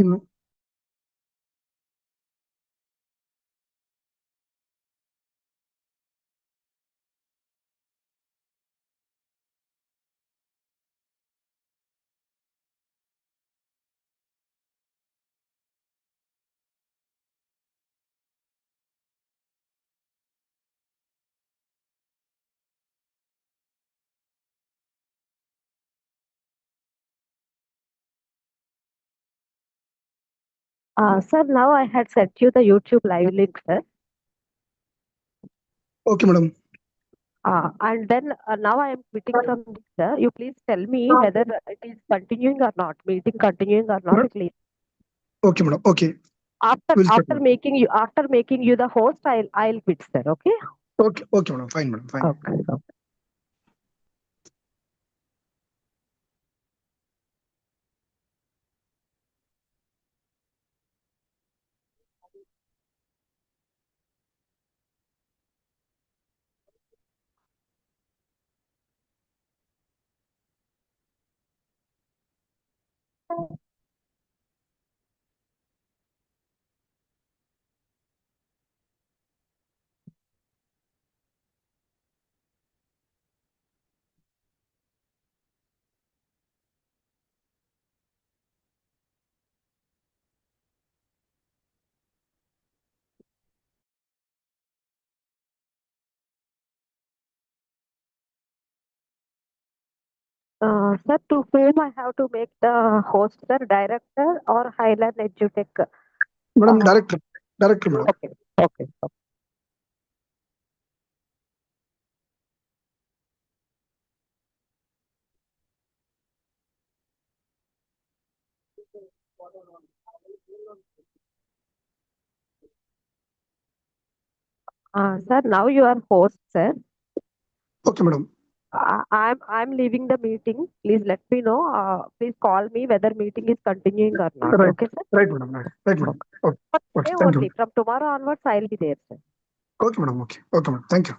Mm. Sir, now I had sent you the YouTube live link, sir. Okay, madam. And then now I am quitting from this, sir. You please tell me whether it is continuing or not, meeting continuing or not, Ma- please. Okay, madam. Okay, After we'll check, after madam. making you the host, I'll quit, sir. Okay. Okay, okay, madam. Fine, madam. Fine. Okay. Okay. Sir, to whom I have to make the host, sir, director or Highland Edutech? Madam, Uh, director. Director, madam. okay. Okay. Okay. Sir, now you are host, sir. Okay, madam. I'm leaving the meeting. Please let me know. Please call me whether meeting is continuing or not. Right. Okay, sir? Right, madam. Right. Right, madam. Okay. Okay. For Okay. today Thank you. only. From tomorrow onwards, I'll be there, sir. Okay, madam. Okay. Okay, madam. Thank you.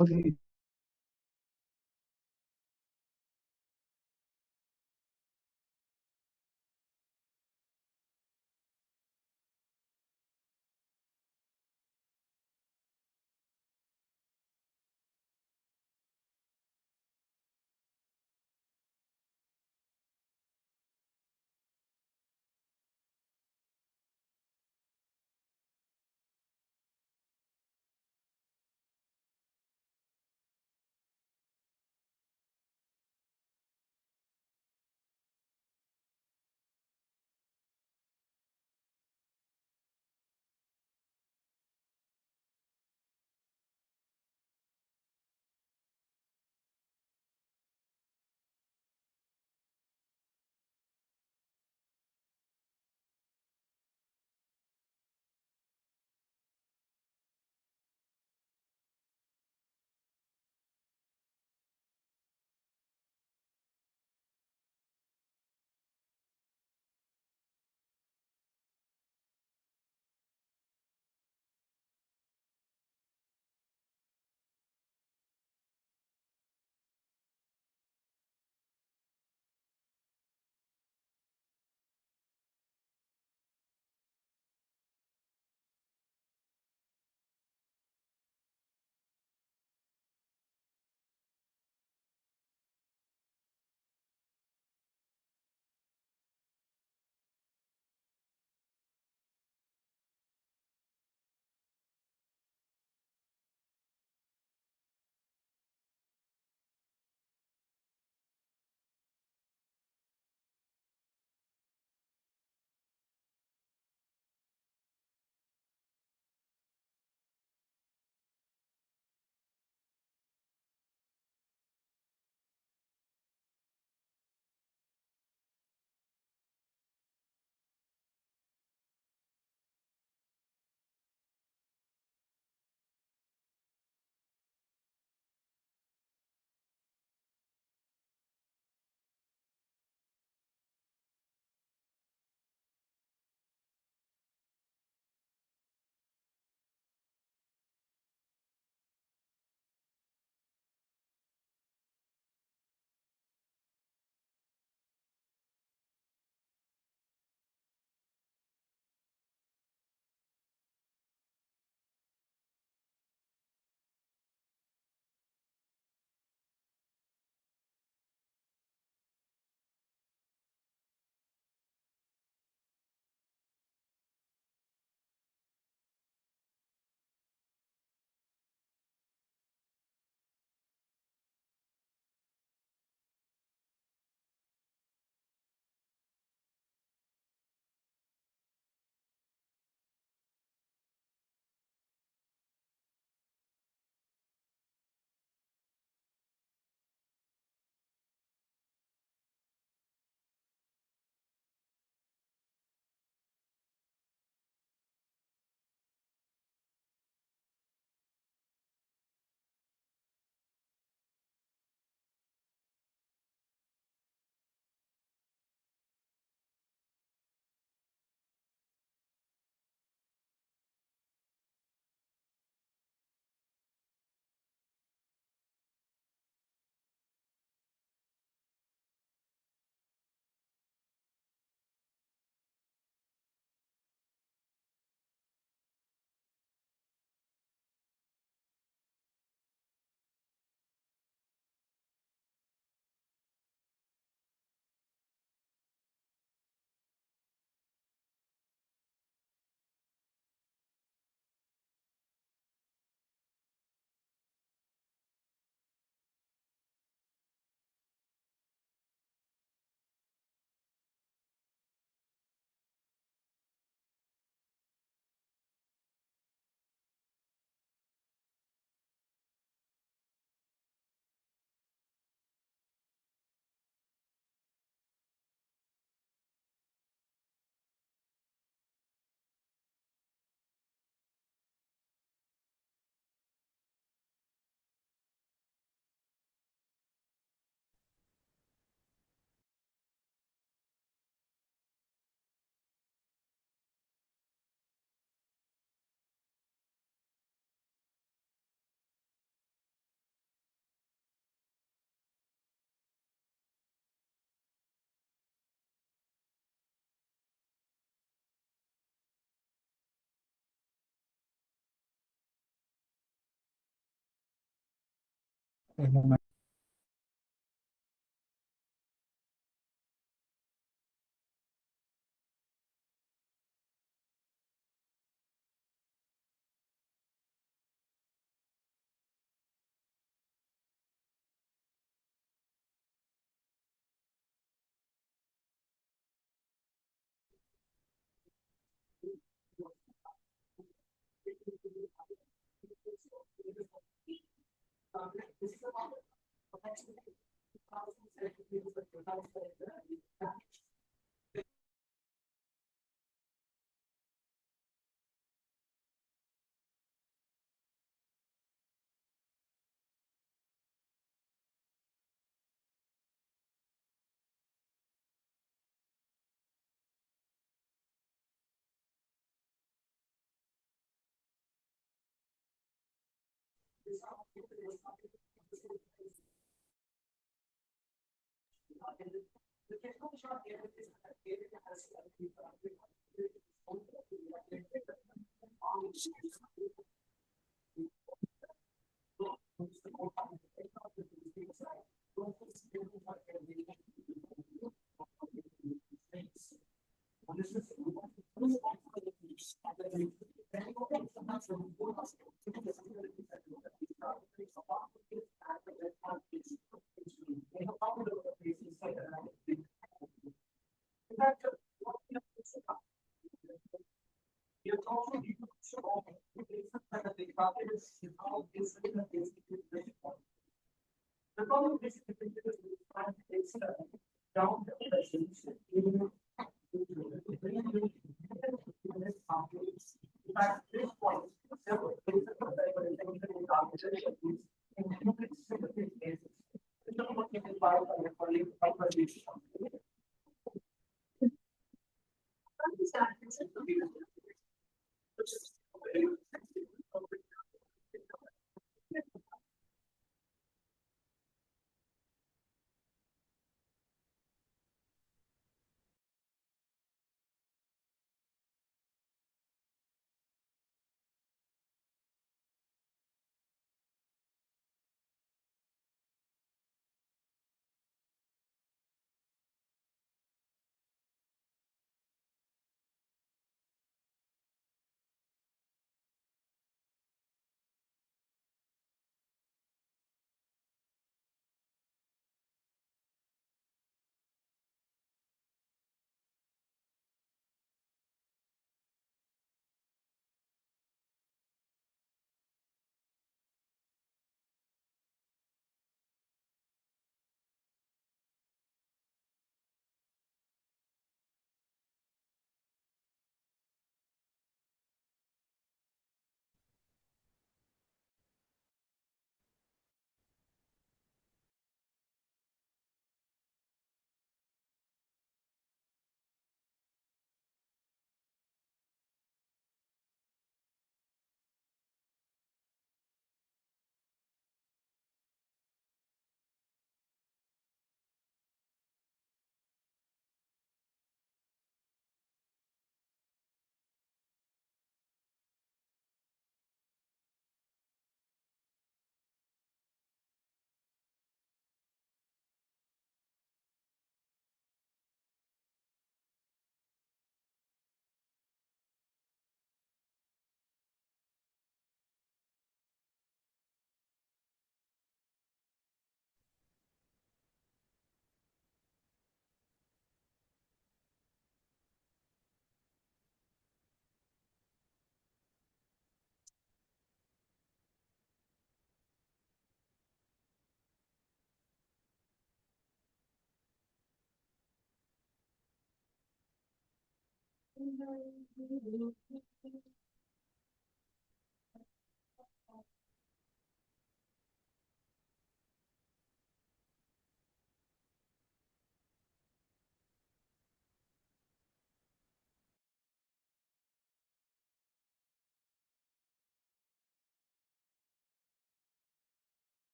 Okay.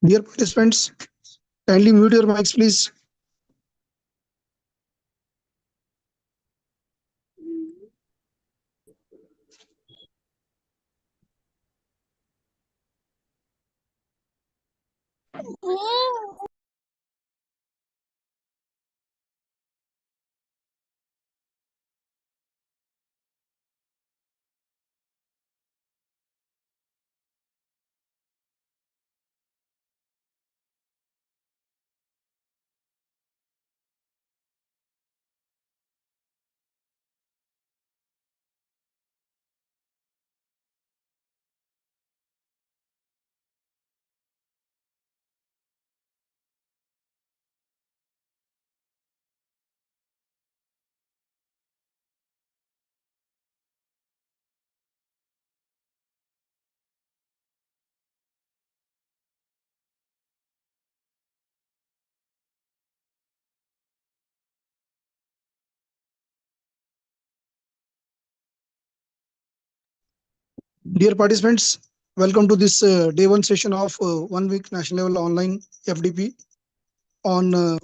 Dear participants, kindly mute your mics, please. Dear participants, welcome to this day one session of 1 week national level online FDP on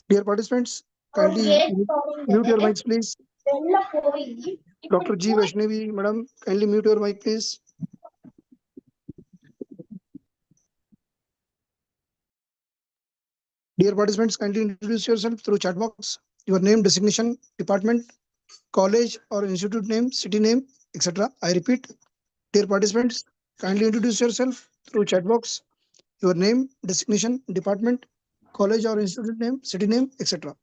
dear participants, kindly mute your mics, please. Dr. G. Vaishnavi, madam, kindly mute your mic, please. Dear participants, kindly introduce yourself through chat box. Your name, designation, department, college or institute name, city name, etc. I repeat, dear participants, kindly introduce yourself through chat box. Your name, designation, department, college or institute name, city name, etc.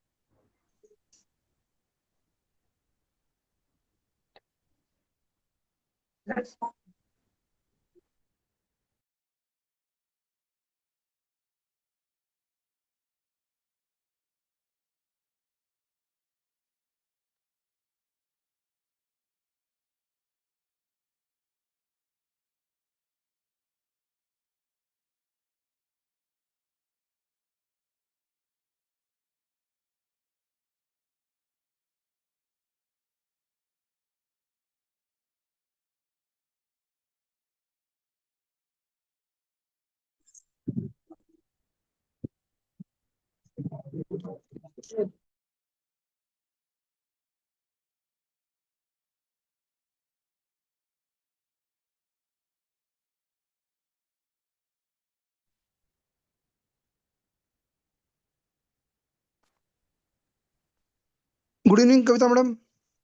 Good evening, Kavita madam.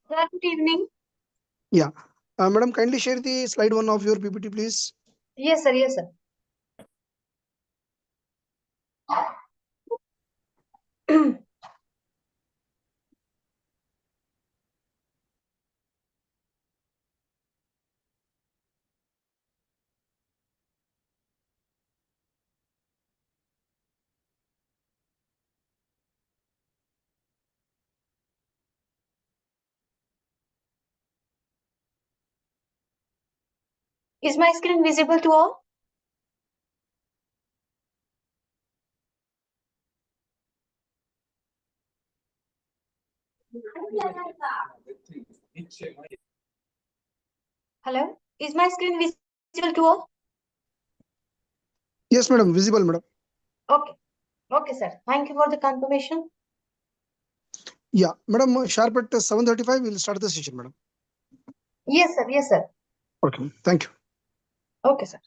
Sir, good evening. Yeah. Madam, kindly share the slide one of your PPT, please. Yes, sir. Yes, sir. Is my screen visible to all? Hello, is my screen visible to all? Yes, madam, visible, madam. Okay. Okay, sir. Thank you for the confirmation. Yeah, madam, sharp at 7:35, we'll start the session, madam. Yes, sir. Yes, sir. Okay, thank you. Okay, sir.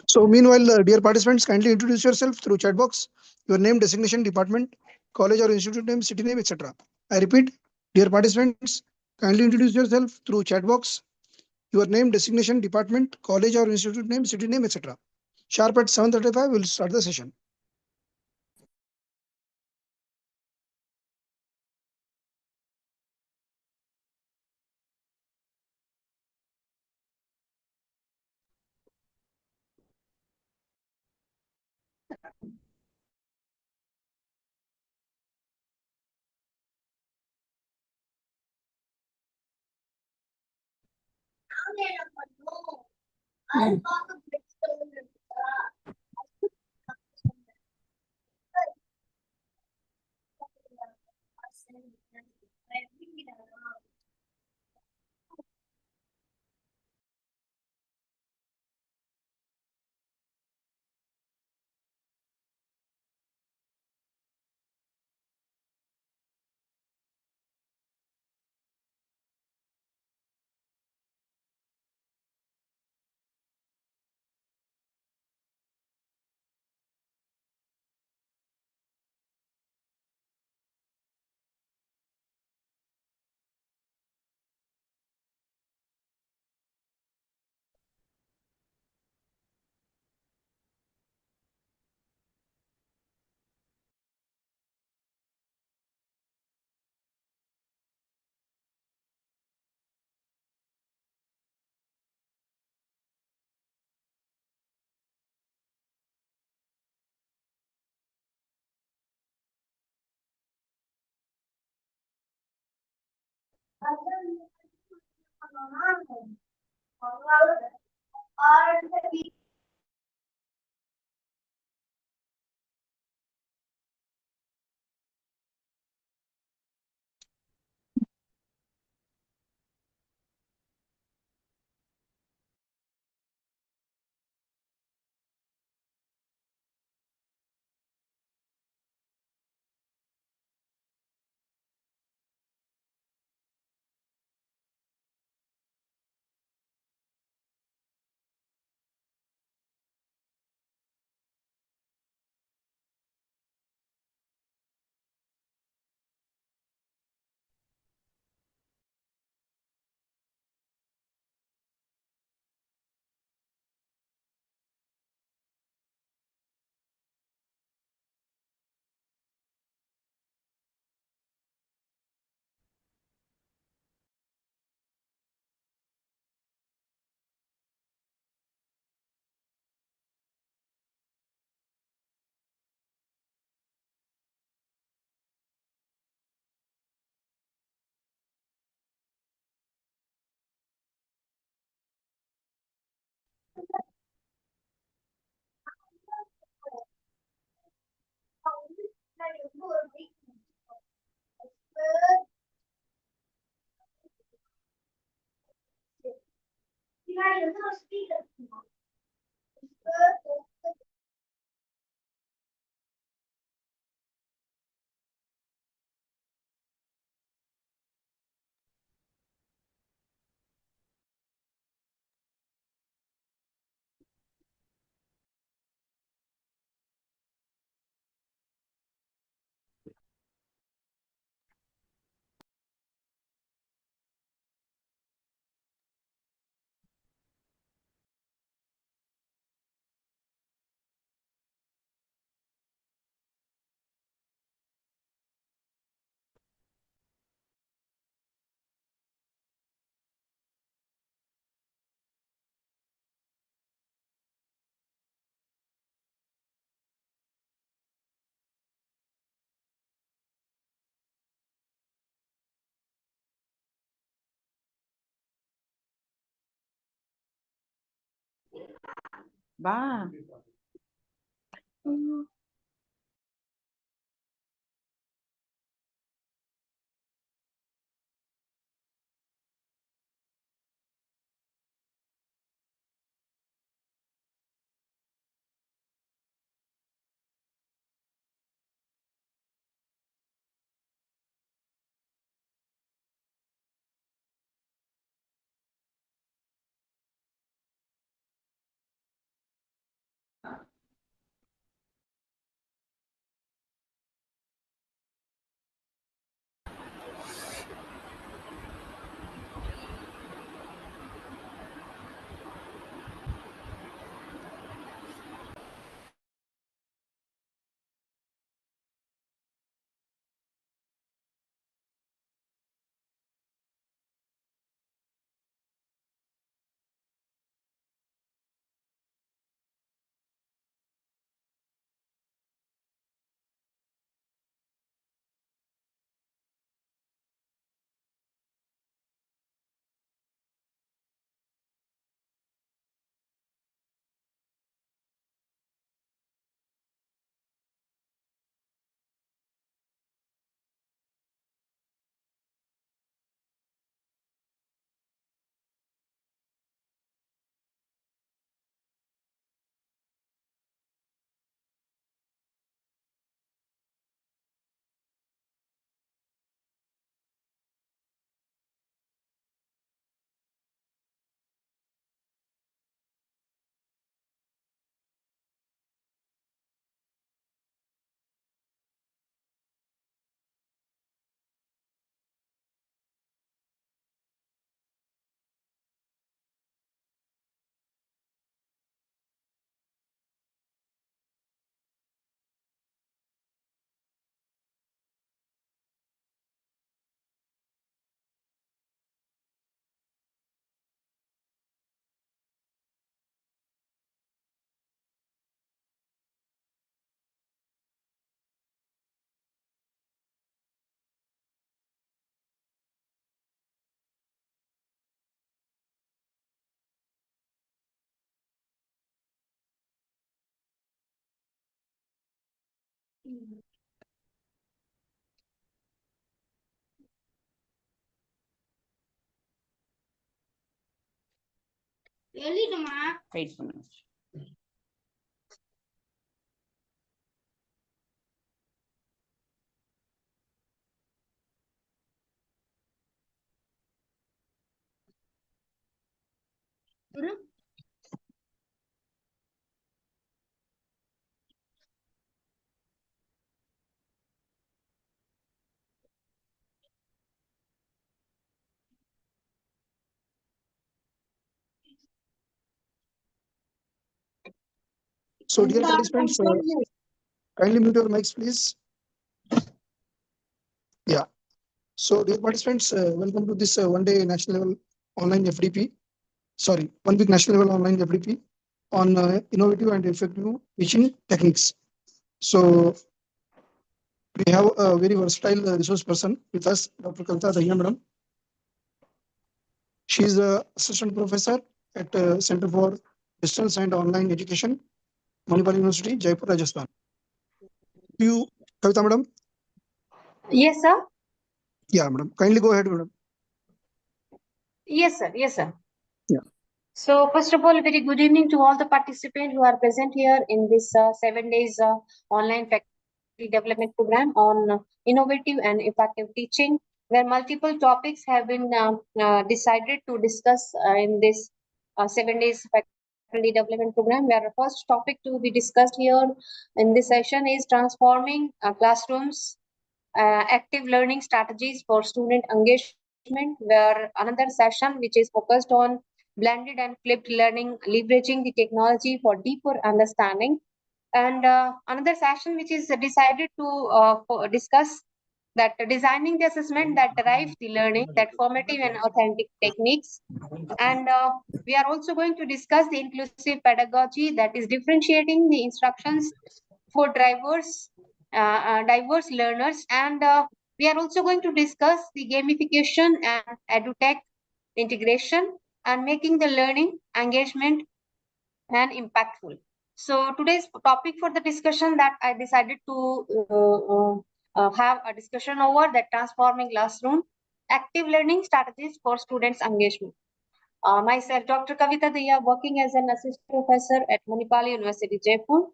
So meanwhile, dear participants, kindly introduce yourself through chat box, your name, designation, department, college or institute name, city name, etc. I repeat, dear participants, kindly introduce yourself through chat box, your name, designation, department, college or institute name, city name, etc. Sharp at 7:35, we'll start the session. Va. Wait one minute. So, dear participants, kindly mute your mics, please. Yeah. So, dear participants, welcome to this one-day national level online FDP. Sorry, 1 week national level online FDP on innovative and effective teaching techniques. So, we have a very versatile resource person with us, Dr. Kavita Dahiya, madam. She is a assistant professor at Center for Distance and Online Education, Manipal University, Jaipur, Rajasthan. Do you, Kavita, madam? Yes, sir. Yeah, madam. Kindly go ahead, madam. Yes, sir. Yes, sir. Yeah. So, first of all, very good evening to all the participants who are present here in this 7 days online faculty development program on innovative and effective teaching, where multiple topics have been decided to discuss in this 7 days faculty development program. Where the first topic to be discussed here in this session is transforming classrooms, active learning strategies for student engagement, where another session which is focused on blended and flipped learning, leveraging the technology for deeper understanding, and another session which is decided to discuss that designing the assessment that derives the learning, that formative and authentic techniques. And we are also going to discuss the inclusive pedagogy, that is differentiating the instructions for diverse learners. And we are also going to discuss the gamification and edutech integration and making the learning engagement and impactful. So today's topic for the discussion that I decided to have a discussion over, that transforming classroom, active learning strategies for students engagement. Myself, Dr. Kavita Diya, working as an assistant professor at Manipal University, Jaipur.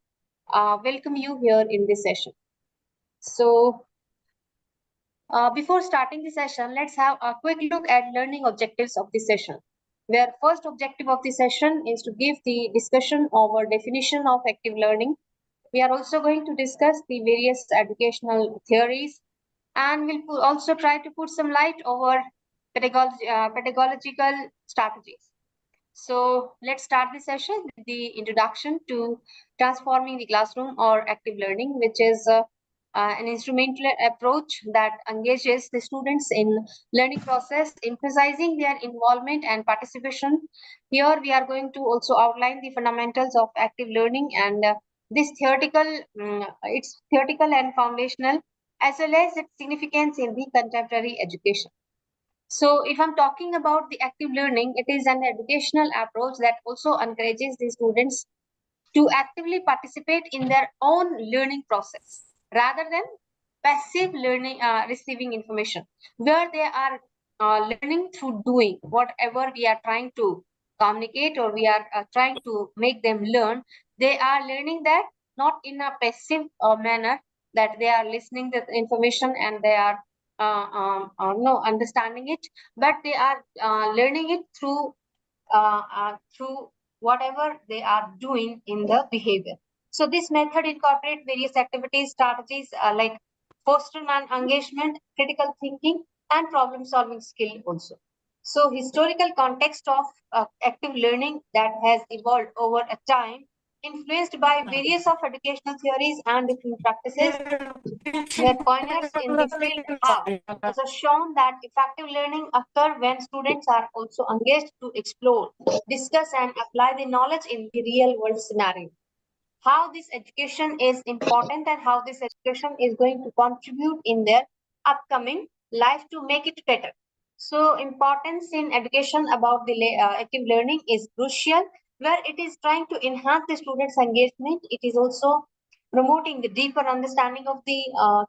Welcome you here in this session. So before starting the session, let's have a quick look at learning objectives of the session. Where first objective of the session is to give the discussion over definition of active learning. We are also going to discuss the various educational theories, and we'll also try to put some light over pedagogical strategies. So let's start the session with the introduction to transforming the classroom or active learning, which is an instrumental approach that engages the students in learning process, emphasizing their involvement and participation. Here we are going to also outline the fundamentals of active learning, and this it's theoretical and foundational, as well as its significance in the contemporary education. So, if I'm talking about the active learning, it is an educational approach that also encourages the students to actively participate in their own learning process rather than passive learning, receiving information, where they are learning through doing whatever we are trying to communicate, or we are trying to make them learn. They are learning that not in a passive manner, that they are listening to the information and they are no understanding it, but they are learning it through whatever they are doing in the behavior. So this method incorporates various activities, strategies like fostering and engagement, critical thinking, and problem solving skill also. So historical context of active learning that has evolved over a time, influenced by various of educational theories and different practices, where pioneers in the field have also shown that effective learning occurs when students are also engaged to explore, discuss, and apply the knowledge in the real world scenario. How this education is important and how this education is going to contribute in their upcoming life to make it better. So, importance in education about the active learning is crucial, where it is trying to enhance the students' engagement. It is also promoting the deeper understanding of the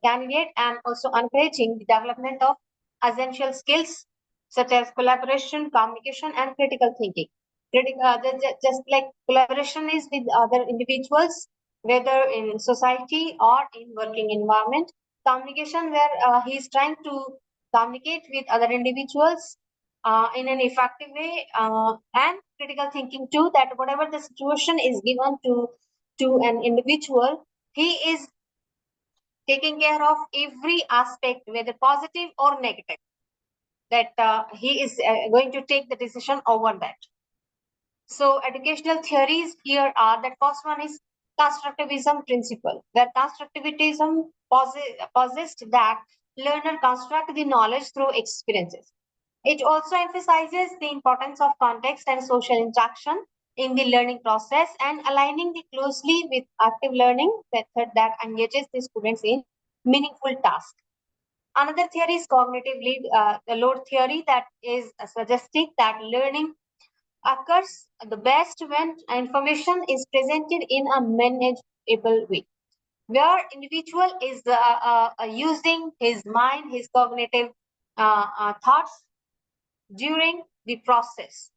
candidate, and also encouraging the development of essential skills such as collaboration, communication, and critical thinking. Just like collaboration is with other individuals, whether in society or in working environment. Communication where he is trying to communicate with other individuals in an effective way, and critical thinking too, that whatever the situation is given to an individual, he is taking care of every aspect, whether positive or negative, that he is going to take the decision over that. So educational theories here are that first one is constructivism principle, where constructivism posits that learner construct the knowledge through experiences. It also emphasizes the importance of context and social interaction in the learning process, and aligning the closely with active learning method that engages the students in meaningful tasks. Another theory is cognitive load theory, that is suggesting that learning occurs the best when information is presented in a manageable way, where individual is using his mind, his cognitive thoughts during the process.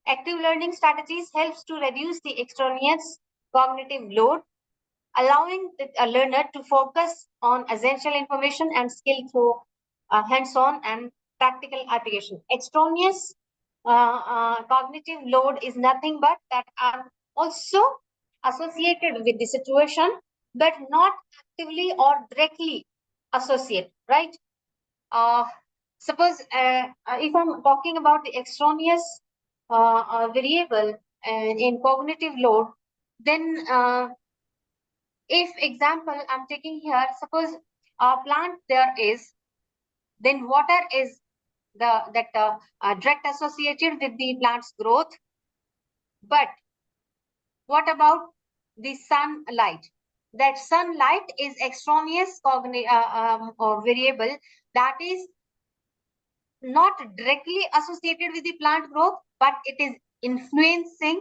Active learning strategies helps to reduce the extraneous cognitive load, allowing a learner to focus on essential information and skill through hands-on and practical application. Extraneous cognitive load is nothing but that are also associated with the situation, but not actively or directly associated, right? Uh, Suppose if I'm talking about the extraneous variable in cognitive load, then if example I'm taking here, suppose a plant there is, then water is that direct associated with the plant's growth. But what about the sunlight? That sunlight is extraneous or variable that is not directly associated with the plant growth, but it is influencing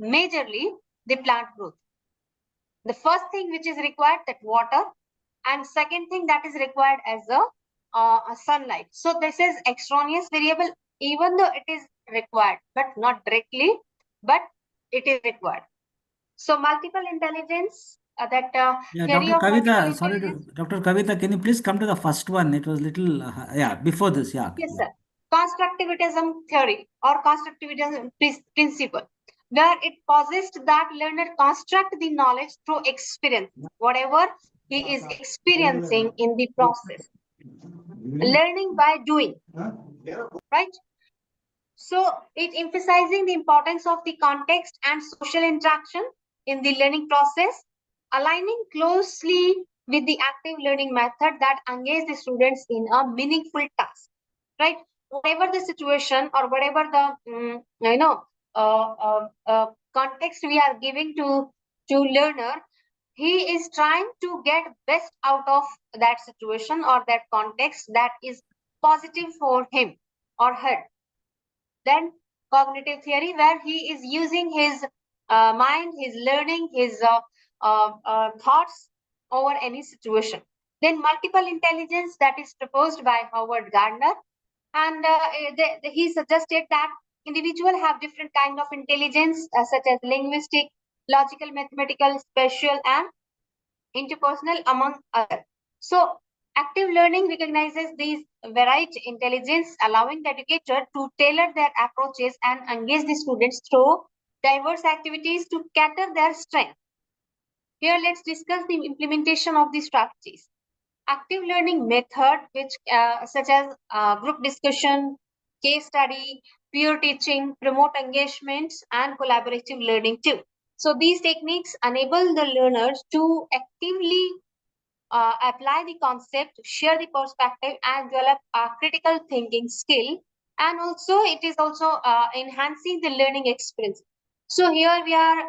majorly the plant growth. The first thing which is required, that water, and second thing that is required as a sunlight. So this is extraneous variable, even though it is required, but not directly, but it is required. So multiple intelligence, that Yeah, theory Dr. of multiple Kavita, sorry, intelligence. Dr. Kavita, can you please come to the first one? It was little, yeah, before this, yeah. Yes, sir. Constructivism theory or constructivism principle, where it posits that learner construct the knowledge through experience, whatever he is experiencing in the process. Learning by doing, right? So it emphasizing the importance of the context and social interaction in the learning process, aligning closely with the active learning method that engage the students in a meaningful task, right? Whatever the situation or whatever the context we are giving to learner, he is trying to get best out of that situation or that context that is positive for him or her. Then cognitive theory, where he is using his mind, his learning, his thoughts over any situation. Then multiple intelligence, that is proposed by Howard Gardner, and he suggested that individuals have different kind of intelligence, such as linguistic, logical, mathematical, spatial, and interpersonal, among others. So active learning recognizes these varied intelligence, allowing the educator to tailor their approaches and engage the students through diverse activities to cater their strength. Here, let's discuss the implementation of these strategies. Active learning method, which such as group discussion, case study, peer teaching, promote engagements, and collaborative learning too. So these techniques enable the learners to actively apply the concept, share the perspective, and develop a critical thinking skill. And also, it is also enhancing the learning experience. So here we are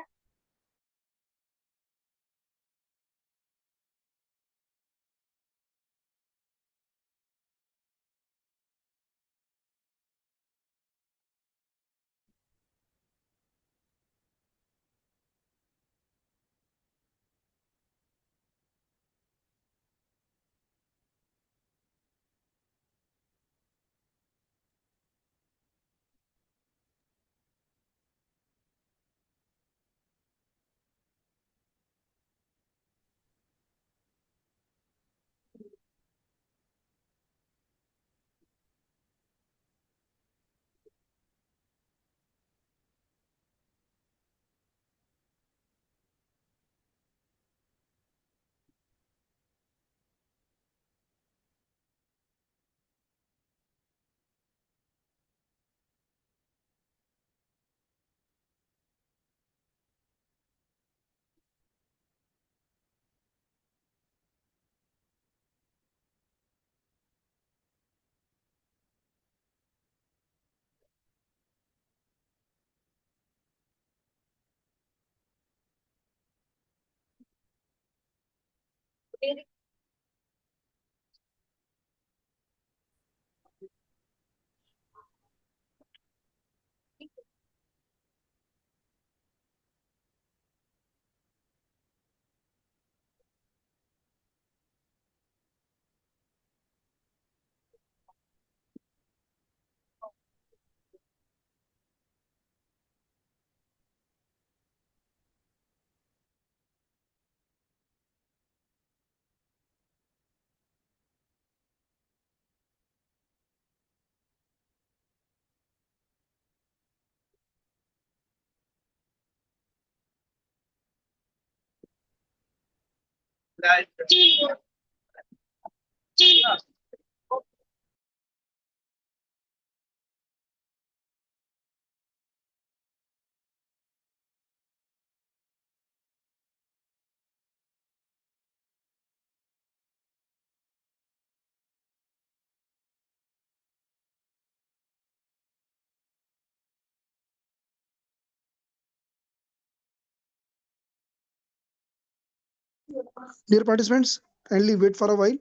Dear participants, kindly wait for a while.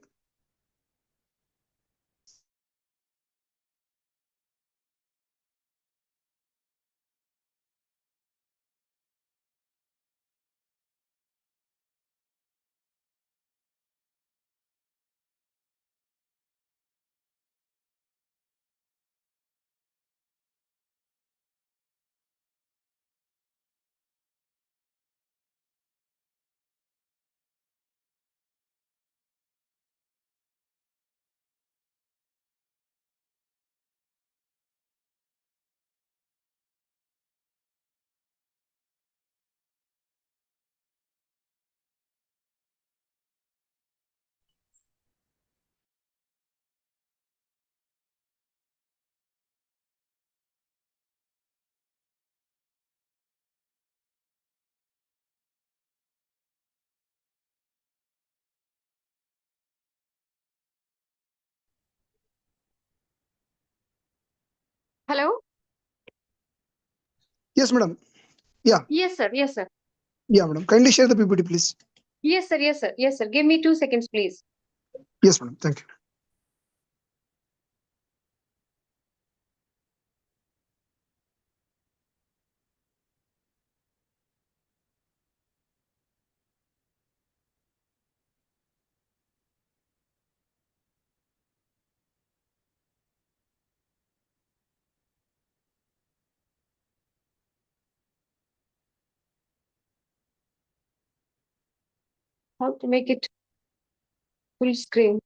Hello? Yes, madam. Yeah, Yes, sir. Yes, sir. yeah, madam. Kindly share the PPT, please. Yes, sir. Yes, sir. Yes, sir. Give me 2 seconds, please. Yes, madam. Thank you. How to make it full screen?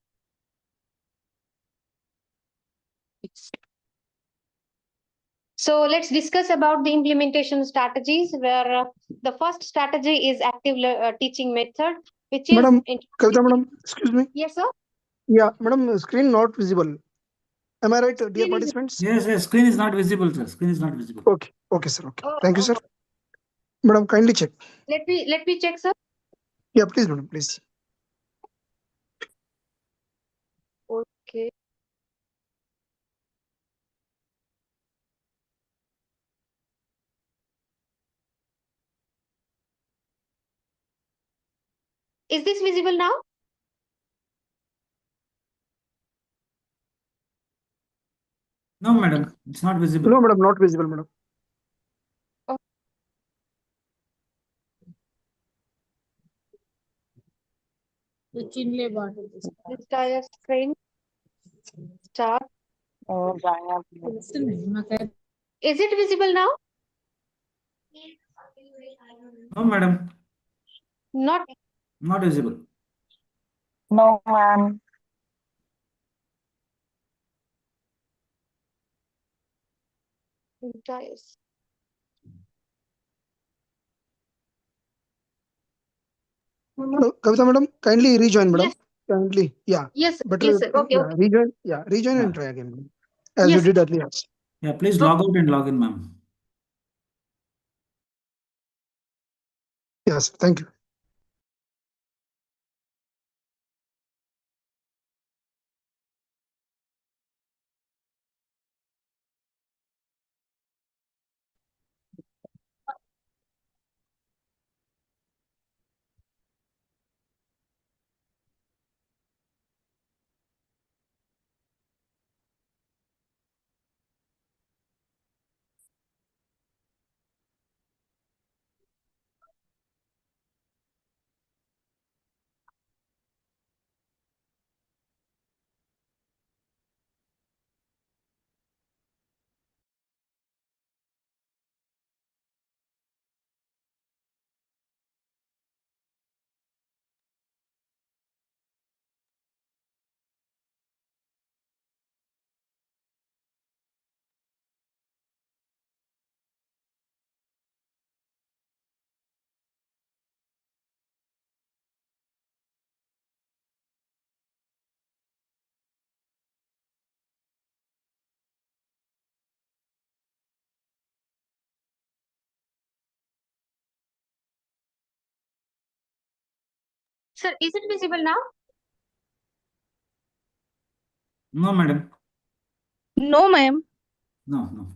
So let's discuss about the implementation strategies where the first strategy is active teaching method, which is Madam, Kavita, madam, excuse me. Yes, sir. Yeah, madam, screen not visible. Am I right, dear Screen is- participants? Yes, yes, screen is not visible, sir. Screen is not visible. Okay, okay, sir. Okay. Oh, Thank you, sir. oh. Madam, kindly check. Let me check, sir. Yeah, please, madam, please. Okay. Is this visible now? No, madam, it's not visible. No, madam, not visible, madam. Entire screen. Start. Is it visible now? No, madam, Not. not visible. No, ma'am. Entire. Kavita, madam, kindly rejoin, madam. Yes. Kindly, yeah. Yes, sir. Better, Yes, sir. Okay, yeah, okay. rejoin, yeah, rejoin Yeah. and try again, madam, as you Yes. did earlier. Yeah, please log out and log in, ma'am. Yes, thank you. Sir, is it visible now? No, madam. No, ma'am. No, no.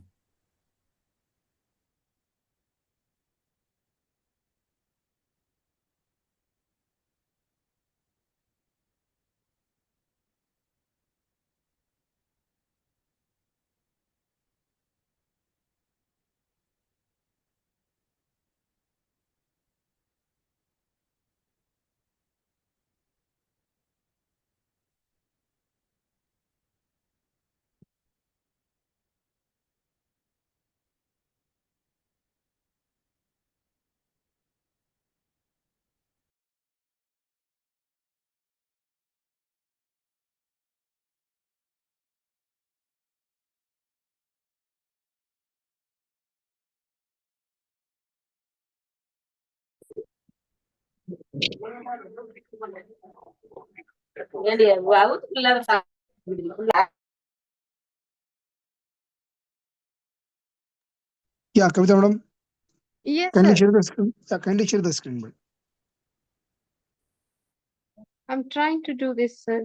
Yeah, Kavita madam, Yes, kindly sir. share the screen. Yeah, kindly share the screen, madam. I'm trying to do this, sir.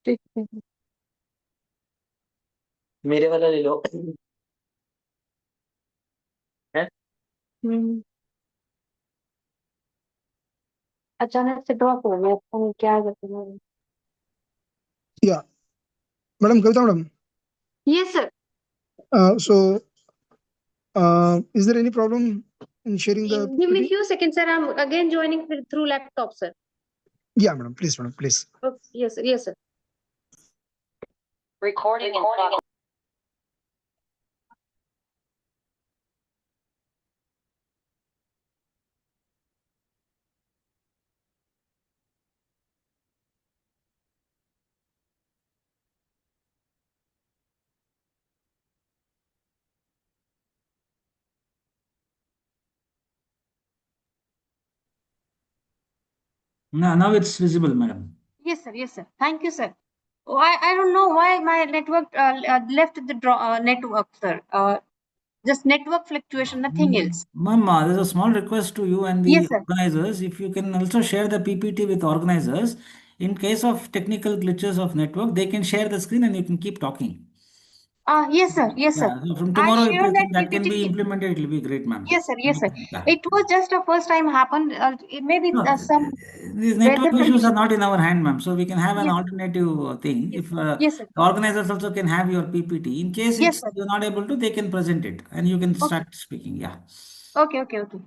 ठीक है। मेरे वाला ले लो। हम्म। अचानक से drop हो गया, पता नहीं क्या करते हैं। Yeah, madam, Kavita madam. Yes, sir. So, is there any problem in sharing the Give me PPT? few seconds, sir. I'm again joining through laptop, sir. Yeah, madam, please, madam, please. Okay. Yes, sir. Yes, sir. Recording in progress. No, now it's visible, madam. Yes, sir. Yes, sir. Thank you, sir. Oh, I don't know why my network left the network, sir. Just network fluctuation, nothing else. Ma'am, there's a small request to you and Yes, the sir. organizers. If you can also share the PPT with organizers, in case of technical glitches of network, they can share the screen and you can keep talking. Yes, sir. Yes, sir. Yeah, so from I tomorrow, if shared you that can, that can be PPT. implemented, it will be great, ma'am. Yes, sir. Yes, sir. Yeah. It was just a first time happened. It maybe No, some these weather network issues are condition. not in our hand, ma'am. So we can have an Yes, alternative thing. yes, If yes, sir. the organizers also can have your PPT, in case Yes, it's sir. you're not able to, they can present it and you can Okay, start speaking. Yeah. okay, okay, okay.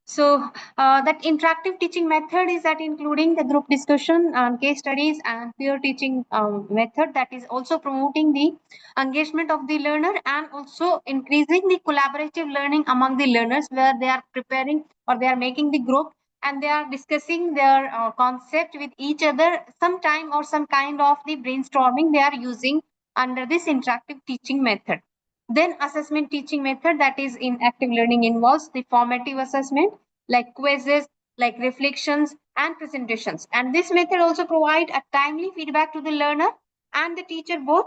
So that interactive teaching method is that including the group discussion and case studies and peer teaching method that is also promoting the engagement of the learner and also increasing the collaborative learning among the learners where they are preparing or they are making the group and they are discussing their concept with each other sometime or some kind of the brainstorming they are using under this interactive teaching method. Then assessment teaching method that is in active learning involves the formative assessment like quizzes, like reflections and presentations. And this method also provide a timely feedback to the learner and the teacher both.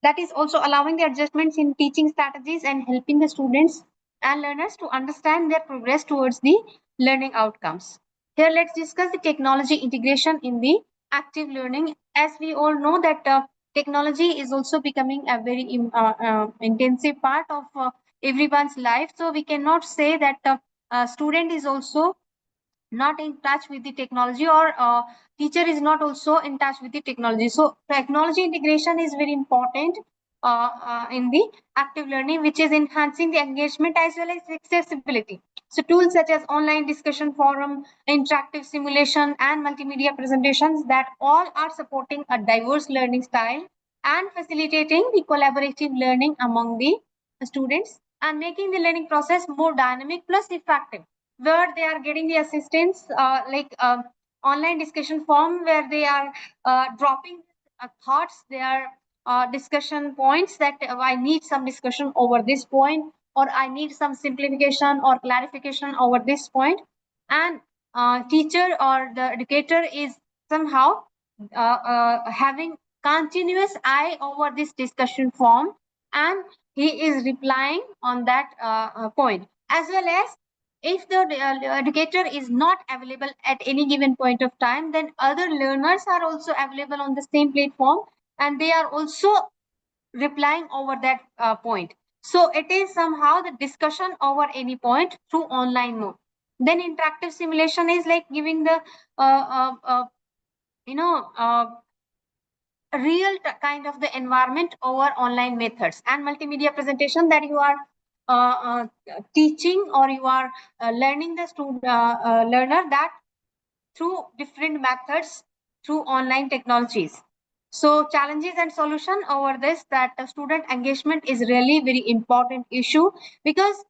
That is also allowing the adjustments in teaching strategies and helping the students and learners to understand their progress towards the learning outcomes. Here, let's discuss the technology integration in the active learning. As we all know that technology is also becoming a very intensive part of everyone's life. So we cannot say that student is also not in touch with the technology or teacher is not also in touch with the technology. So technology integration is very important in the active learning, which is enhancing the engagement as well as accessibility. So tools such as online discussion forum, interactive simulation and multimedia presentations that all are supporting a diverse learning style and facilitating the collaborative learning among the students and making the learning process more dynamic plus effective, where they are getting the assistance online discussion form where they are dropping thoughts, their discussion points that I need some discussion over this point or I need some simplification or clarification over this point, and teacher or the educator is somehow having continuous eye over this discussion form, and he is replying on that point, as well as if the educator is not available at any given point of time, then other learners are also available on the same platform, and they are also replying over that point. So it is somehow the discussion over any point through online mode. Then interactive simulation is like giving the you know real kind of the environment over online methods, and multimedia presentation that you are teaching, or you are learning the learner that through different methods through online technologies. So challenges and solution over this, that student engagement is really very important issue, because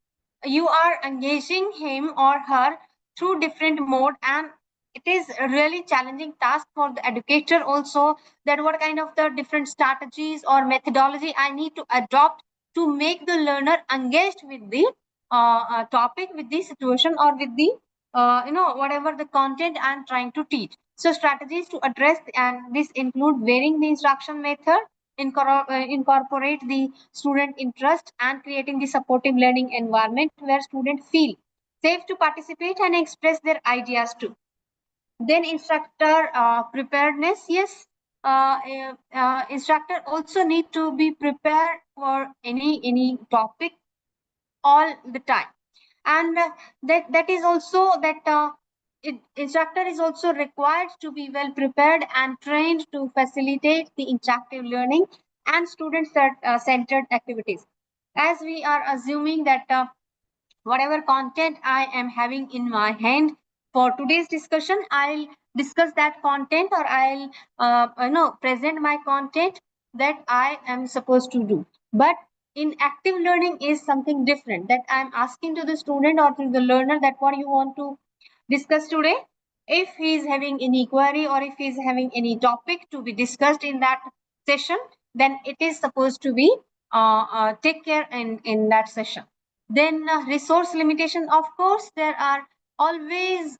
you are engaging him or her through different mode, and it is a really challenging task for the educator also, that what kind of the different strategies or methodology I need to adopt to make the learner engaged with the topic, with the situation, or with the whatever the content I'm trying to teach. So strategies to address, and this include varying the instruction method, incorporate the student interest, and creating the supportive learning environment where students feel safe to participate and express their ideas too. Then instructor preparedness, yes, instructor also need to be prepared for any topic all the time, and that is also that instructor is also required to be well prepared and trained to facilitate the interactive learning and student centered activities, as we are assuming that whatever content I am having in my hand for today's discussion, I'll discuss that content, or I'll present my content that I am supposed to do. But in active learning is something different, that I'm asking to the student or to the learner that what you want to discuss today. If he is having any query, or if he is having any topic to be discussed in that session, then it is supposed to be take care in that session. Then resource limitation, of course, there are always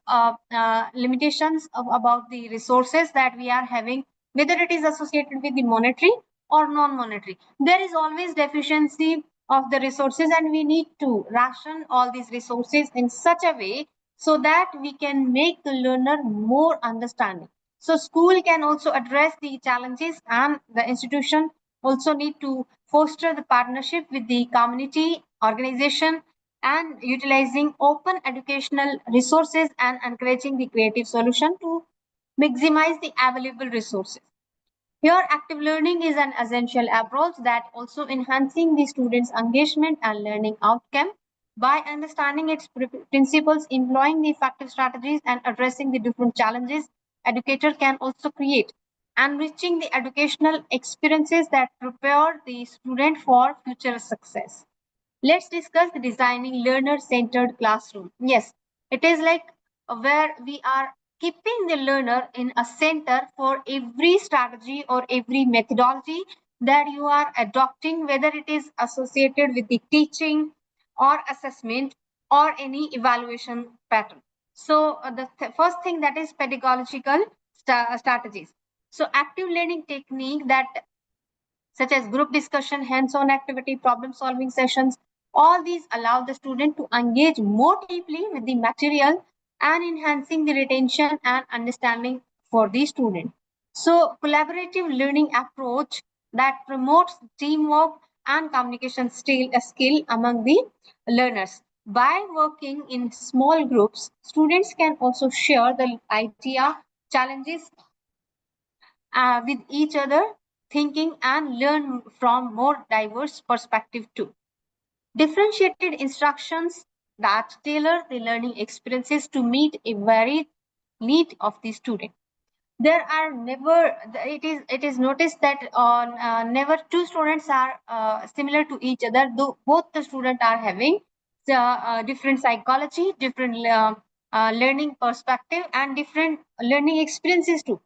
limitations about the resources that we are having, whether it is associated with the monetary or non-monetary. There is always deficiency of the resources, and we need to ration all these resources in such a way so that we can make the learner more understanding. So school can also address the challenges, and the institution also need to foster the partnership with the community organization, and utilizing open educational resources and encouraging the creative solution to maximize the available resources. Here, active learning is an essential approach that also enhancing the students' engagement and learning outcome. By understanding its principles, employing the effective strategies, and addressing the different challenges, educator can also create enriching the educational experiences that prepare the student for future success. Let's discuss the designing learner-centered classroom. Yes, it is like where we are keeping the learner in a center for every strategy or every methodology that you are adopting, whether it is associated with the teaching or assessment or any evaluation pattern. So the first thing, that is pedagogical strategies. So active learning technique that such as group discussion, hands-on activity, problem-solving sessions, all these allow the student to engage more deeply with the material and enhancing the retention and understanding for the student. So collaborative learning approach that promotes teamwork and communication skill among the learners. By working in small groups, students can also share the idea, challenges with each other, thinking, and learn from more diverse perspective too. Differentiated instructions that tailor the learning experiences to meet a varied need of the student. There are never, it is noticed that on never two students are similar to each other, though both the students are having different psychology, different learning perspective, and different learning experiences too.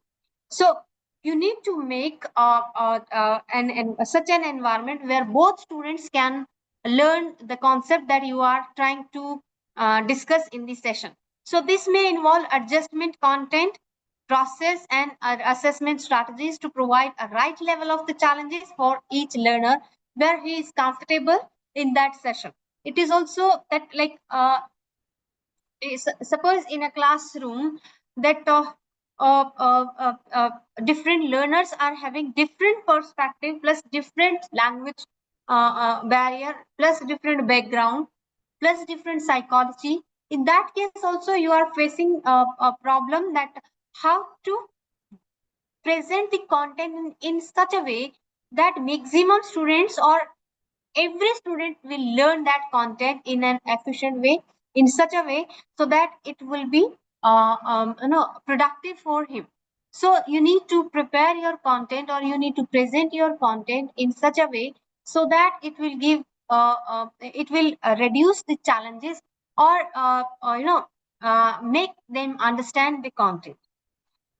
So you need to make such an environment where both students can learn the concept that you are trying to discuss in this session. So this may involve adjustment content, process and assessment strategies to provide a right level of the challenges for each learner where he is comfortable in that session. It is also that like suppose in a classroom that different learners are having different perspective plus different language barrier plus different background plus different psychology. In that case also you are facing a problem that how to present the content in such a way that maximum students or every student will learn that content in an efficient way, in such a way so that it will be productive for him. So you need to prepare your content or you need to present your content in such a way so that it will give it will reduce the challenges or make them understand the content.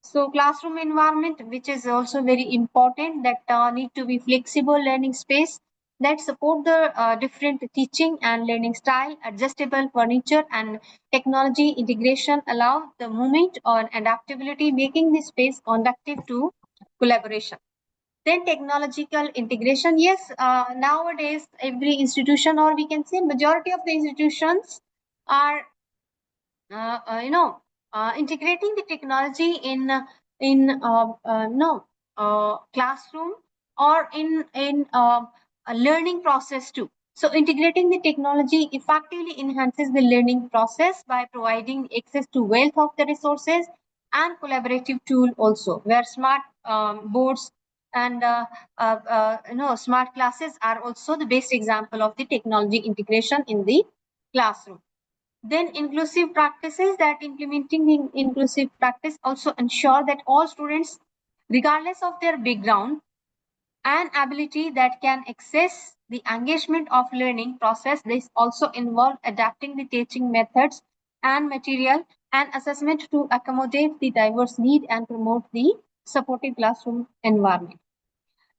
So classroom environment, which is also very important, that need to be flexible learning space that support the different teaching and learning style, adjustable furniture and technology integration allow the movement or adaptability, making the space conducive to collaboration. Then technological integration. Yes, nowadays every institution or we can say majority of the institutions are integrating the technology in no classroom or in a learning process too. So integrating the technology effectively enhances the learning process by providing access to wealth of the resources and collaborative tool also, where smart boards and smart classes are also the best example of the technology integration in the classroom. Then inclusive practices, that implementing the inclusive practice also ensure that all students, regardless of their background and ability, that can access the engagement of learning process. This also involve adapting the teaching methods and material and assessment to accommodate the diverse need and promote the supportive classroom environment.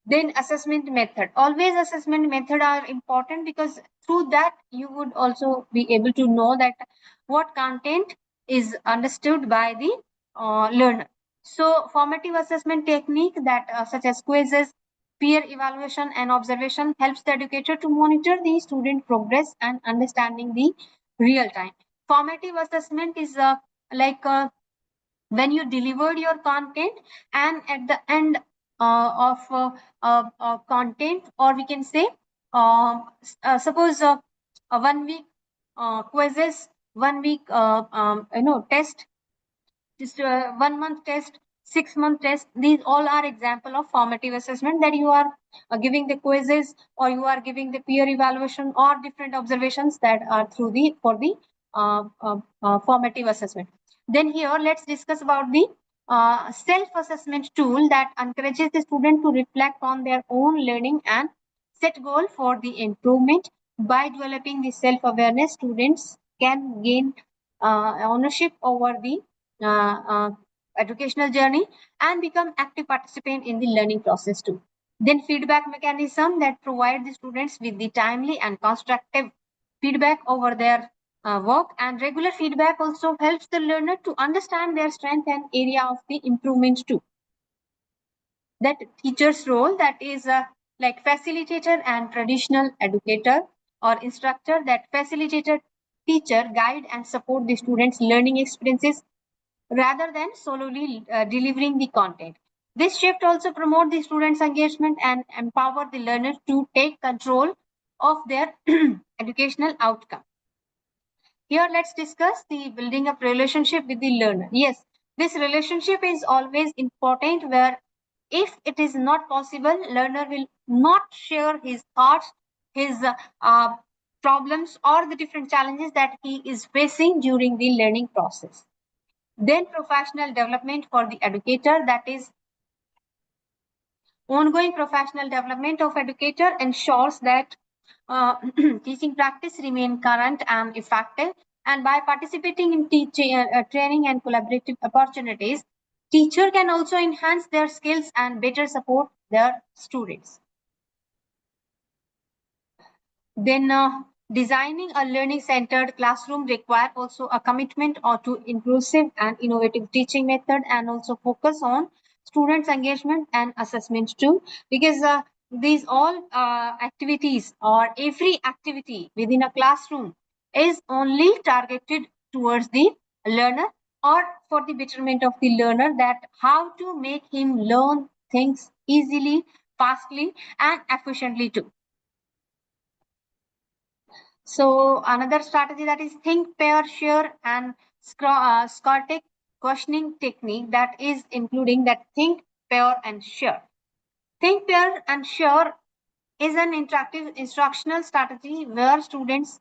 Then assessment method, always assessment method are important because through that you would also be able to know that what content is understood by the learner. So formative assessment technique that such as quizzes, peer evaluation and observation helps the educator to monitor the student progress and understanding the real time. Formative assessment is like when you delivered your content and at the end of content, or we can say suppose 1 week quizzes, 1 week test, just 1 month test, 6 month test. These all are example of formative assessment, that you are giving the quizzes or you are giving the peer evaluation or different observations that are through the for the formative assessment. Then here let's discuss about the self-assessment tool that encourages the student to reflect on their own learning and set goal for the improvement. By developing the self-awareness, students can gain ownership over the educational journey and become active participant in the learning process too. Then feedback mechanism that provide the students with the timely and constructive feedback over their work, and regular feedback also helps the learner to understand their strength and area of the improvement too. That teacher's role, that is like facilitator and traditional educator or instructor, that facilitator, teacher, guide and support the students learning experiences rather than solely delivering the content. This shift also promote the students engagement and empower the learner to take control of their educational outcome. Here let's discuss the building up relationship with the learner. Yes, this relationship is always important, where if it is not possible, learner will not share his thoughts, his problems or the different challenges that he is facing during the learning process. Then professional development for the educator, that is ongoing professional development of educator ensures that teaching practice remain current and effective. And by participating in teaching, training and collaborative opportunities, teacher can also enhance their skills and better support their students. Then designing a learning-centered classroom require also a commitment or to inclusive and innovative teaching method, and also focus on students' engagement and assessment too, because these all activities or every activity within a classroom is only targeted towards the learner or for the betterment of the learner, that how to make him learn things easily, fastly, and efficiently too. So another strategy, that is think, pair, share, and Scottic questioning technique, that is including that think, pair, and share. Think, pair, and share is an interactive instructional strategy where students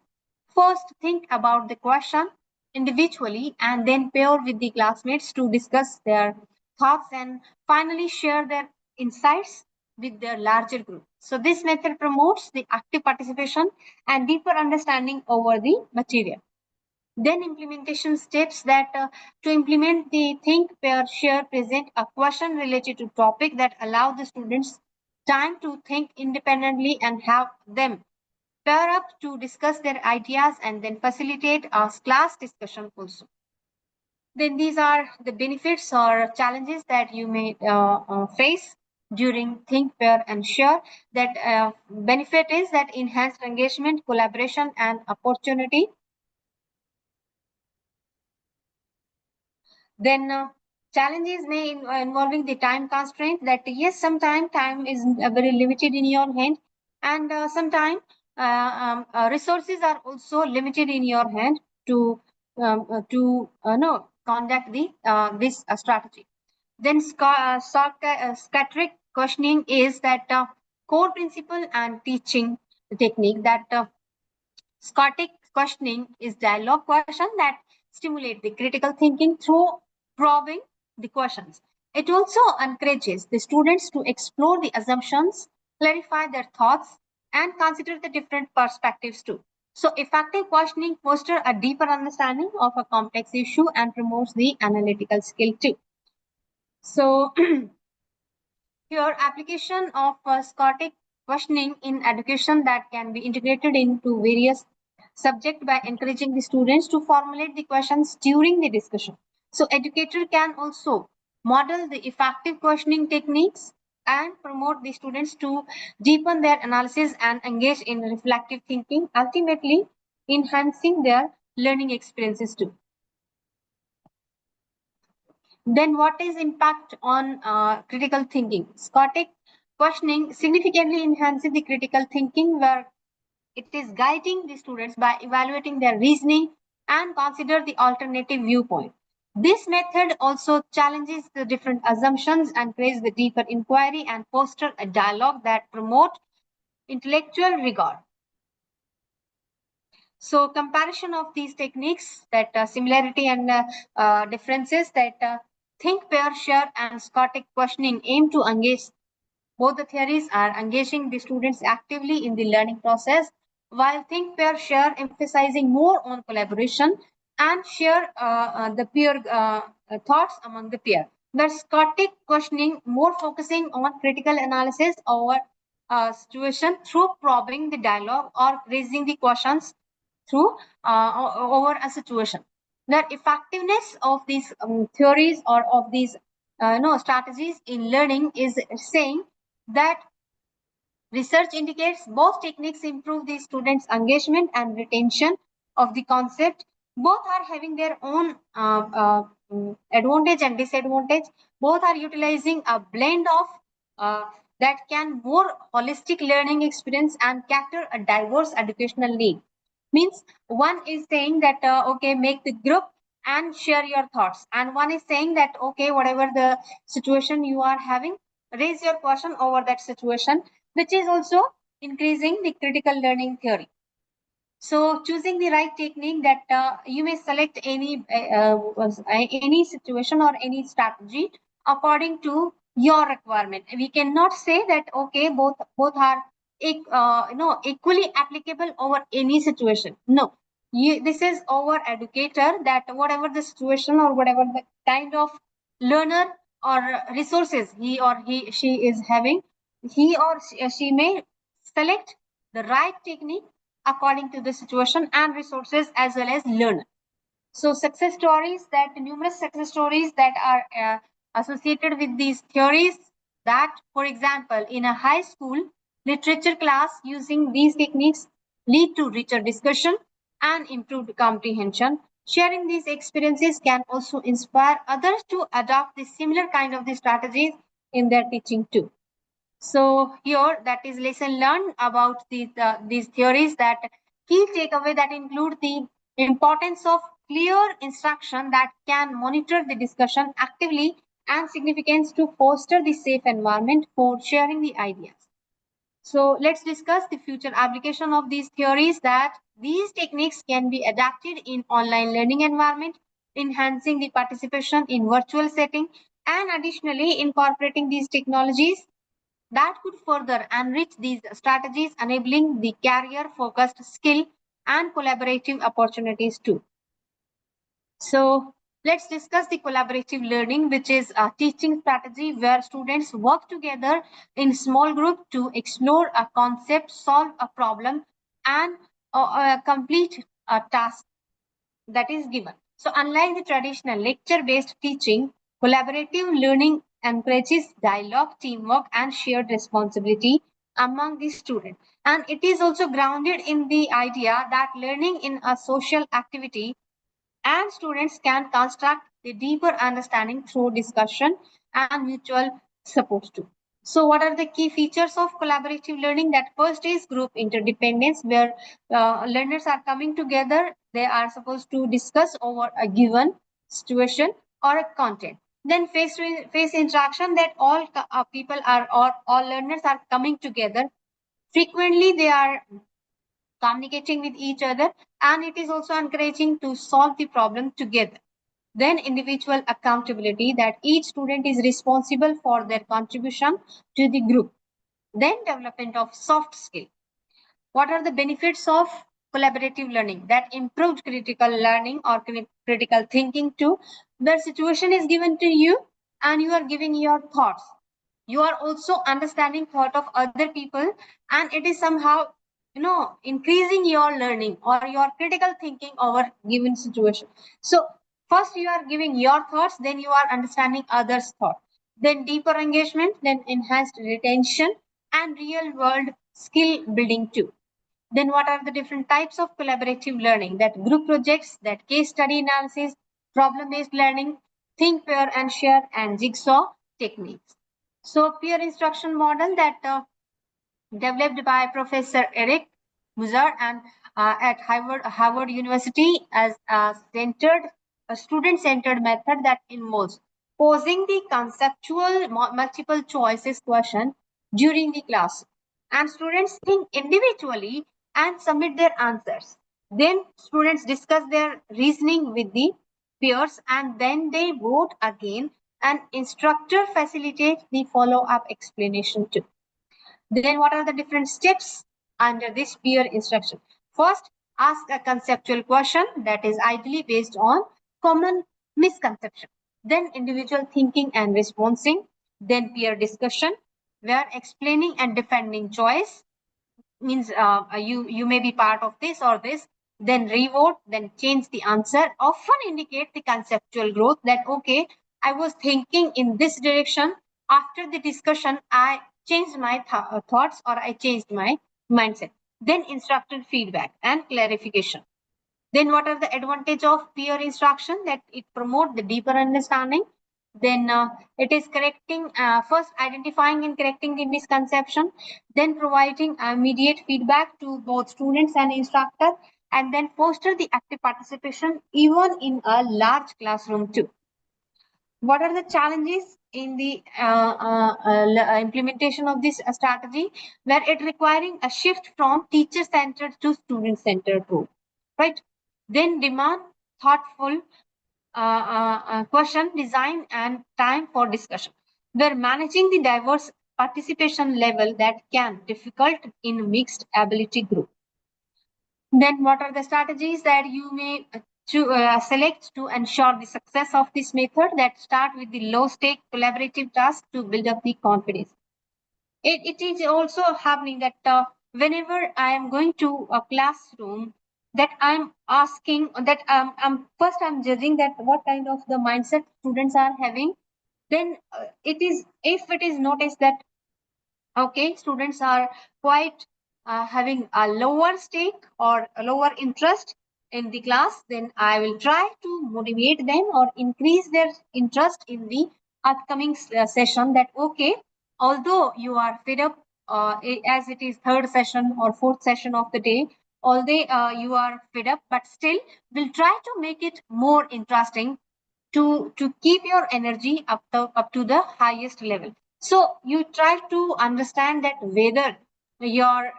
first think about the question individually and then pair with the classmates to discuss their thoughts and finally share their insights with their larger group. So this method promotes the active participation and deeper understanding over the material. Then implementation steps, that to implement the think, pair, share, present a question related to topic that allow the students time to think independently and have them pair up to discuss their ideas and then facilitate a class discussion also. Then these are the benefits or challenges that you may face during think, pair, and share. That benefit is that enhanced engagement, collaboration, and opportunity. Then challenges may involving the time constraint, that yes, sometimes time is very limited in your hand, and sometimes resources are also limited in your hand to no conduct the this strategy. Then scatteric questioning is that core principle and teaching technique, that Scottic questioning is dialogue question that stimulate the critical thinking through probing the questions. It also encourages the students to explore the assumptions, clarify their thoughts, and consider the different perspectives too. So effective questioning fosters a deeper understanding of a complex issue and promotes the analytical skill too. So here application of Scottic questioning in education, that can be integrated into various subject by encouraging the students to formulate the questions during the discussion. So educator can also model the effective questioning techniques and promote the students to deepen their analysis and engage in reflective thinking, ultimately enhancing their learning experiences too. Then what is impact on critical thinking? Scottic questioning significantly enhances the critical thinking, where it is guiding the students by evaluating their reasoning and consider the alternative viewpoint. This method also challenges the different assumptions and creates the deeper inquiry and foster a dialogue that promote intellectual regard. So comparison of these techniques, that similarity and differences, that think, pair, share, and Scottic questioning aim to engage. Both the theories are engaging the students actively in the learning process, while think, pair, share emphasizing more on collaboration and share the peer thoughts among the peer. The Scottic questioning more focusing on critical analysis over situation through probing the dialogue or raising the questions through over a situation. The effectiveness of these theories or of these strategies in learning is saying that research indicates both techniques improve the students' engagement and retention of the concept. Both are having their own advantage and disadvantage. Both are utilizing a blend of that can more holistic learning experience and cater a diverse educational need. Means one is saying that okay, make the group and share your thoughts, and one is saying that okay, whatever the situation you are having, raise your question over that situation, which is also increasing the critical learning theory. So choosing the right technique, that you may select any situation or any strategy according to your requirement. We cannot say that okay, both are equally applicable over any situation. No, this is our educator, that whatever the situation or whatever the kind of learner or resources he or she is having, he or she may select the right technique according to the situation and resources as well as learner. So success stories, that numerous success stories that are associated with these theories, that for example in a high school literature class using these techniques lead to richer discussion and improved comprehension. Sharing these experiences can also inspire others to adopt the similar kind of the strategies in their teaching too. So here, that is lesson learned about these theories. That key takeaway that include the importance of clear instruction that can monitor the discussion actively and significance to foster the safe environment for sharing the ideas. So let's discuss the future application of these theories, that these techniques can be adapted in online learning environment, enhancing the participation in virtual setting, and additionally incorporating these technologies that could further enrich these strategies, enabling the career focused skill and collaborative opportunities too. So let's discuss the collaborative learning, which is a teaching strategy where students work together in small group to explore a concept, solve a problem, and complete a task that is given. So unlike the traditional lecture-based teaching, collaborative learning encourages dialogue, teamwork, and shared responsibility among the students. And it is also grounded in the idea that learning in a social activity and students can construct a deeper understanding through discussion and mutual support too. So what are the key features of collaborative learning? That first is group interdependence, where learners are coming together. They are supposed to discuss over a given situation or a content. Then face-to-face interaction, that all people are, or all learners are coming together. Frequently, they are communicating with each other, and it is also encouraging to solve the problem together. Then individual accountability, that each student is responsible for their contribution to the group. Then development of soft skill. What are the benefits of collaborative learning? That improved critical learning or critical thinking too. The situation is given to you and you are giving your thoughts. You are also understanding thought of other people, and it is somehow increasing your learning or your critical thinking over given situation. So first you are giving your thoughts, then you are understanding others' thoughts. Then deeper engagement, then enhanced retention and real world skill building too. Then what are the different types of collaborative learning? That group projects, that case study analysis, problem-based learning, think, pair and share, and jigsaw techniques. So peer instruction model that developed by Professor Eric Muzar and at Harvard University as a student-centered method that involves posing the conceptual multiple choices question during the class, and students think individually and submit their answers. Then students discuss their reasoning with the peers, and then they vote again, and instructor facilitates the follow-up explanation too. Then what are the different steps under this peer instruction? First, ask a conceptual question that is ideally based on common misconception. Then individual thinking and responding. Then peer discussion, where explaining and defending choice means you may be part of this or this. Then revote, then change the answer. Often indicate the conceptual growth, that okay, I was thinking in this direction. After the discussion, I changed my thoughts, or I changed my mindset. Then instructor feedback and clarification. Then what are the advantage of peer instruction? That it promote the deeper understanding. Then it is correcting, first identifying and correcting the misconception, then providing immediate feedback to both students and instructor, and then foster the active participation even in a large classroom too. What are the challenges in the implementation of this strategy? Where it requiring a shift from teacher-centered to student-centered role, right? Then demand thoughtful question design and time for discussion. We're managing the diverse participation level that can difficult in mixed ability group. Then what are the strategies that you may select to ensure the success of this method? That start with the low stake collaborative task to build up the confidence. It is also happening that whenever I am going to a classroom, that I'm asking that I'm judging that what kind of the mindset students are having. Then it is, if it is noticed that okay, students are quite having a lower stake or a lower interest in the class, then I will try to motivate them or increase their interest in the upcoming session. That okay, although you are fed up as it is third session or fourth session of the day, although you are fed up, but still we'll try to make it more interesting to keep your energy up to the highest level. So you try to understand that whether your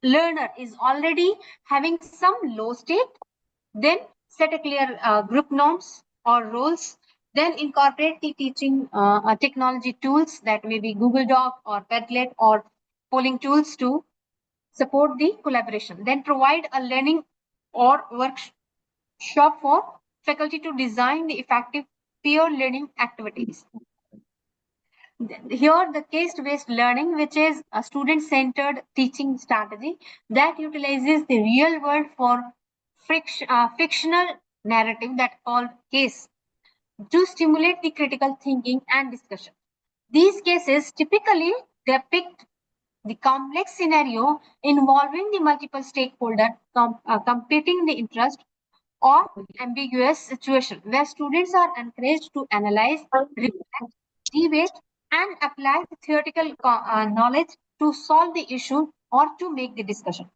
learner is already having some low state, then set a clear group norms or roles, then incorporate the teaching technology tools that may be Google Doc or Padlet or polling tools to support the collaboration. Then provide a learning or workshop for faculty to design the effective peer learning activities. Here, the case-based learning, which is a student-centered teaching strategy that utilizes the real world for fictional narrative that called case to stimulate the critical thinking and discussion. These cases typically depict the complex scenario involving the multiple stakeholders competing the interest or ambiguous situation where students are encouraged to analyze, reflect, debate, and apply the theoretical knowledge to solve the issue or to make the discussion.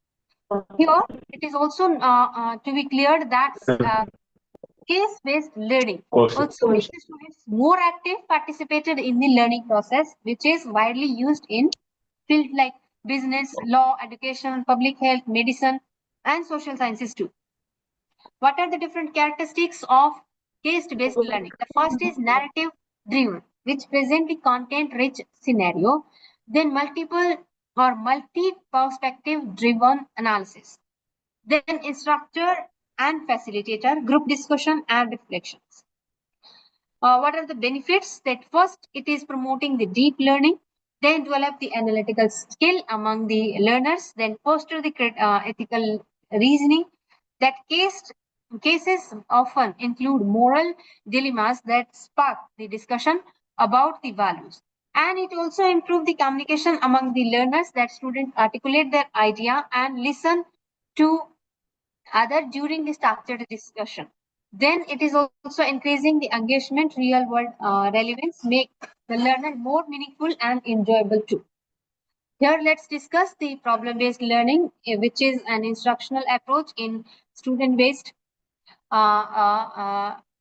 Here, it is also to be clear that case-based learning also makes the students more active, participated in the learning process, which is widely used in fields like business, law, education, public health, medicine, and social sciences too. What are the different characteristics of case-based learning? The first is narrative-driven, which present the content-rich scenario. Then multiple or multi-perspective driven analysis. Then instructor and facilitator, group discussion and reflections. What are the benefits? That first, it is promoting the deep learning, then develop the analytical skill among the learners, then foster the ethical reasoning. That cases often include moral dilemmas that spark the discussion about the values. And it also improves the communication among the learners, that students articulate their idea and listen to other during the structured discussion. Then it is also increasing the engagement, real world relevance, make the learner more meaningful and enjoyable too. Here, let's discuss the problem-based learning, which is an instructional approach in student-based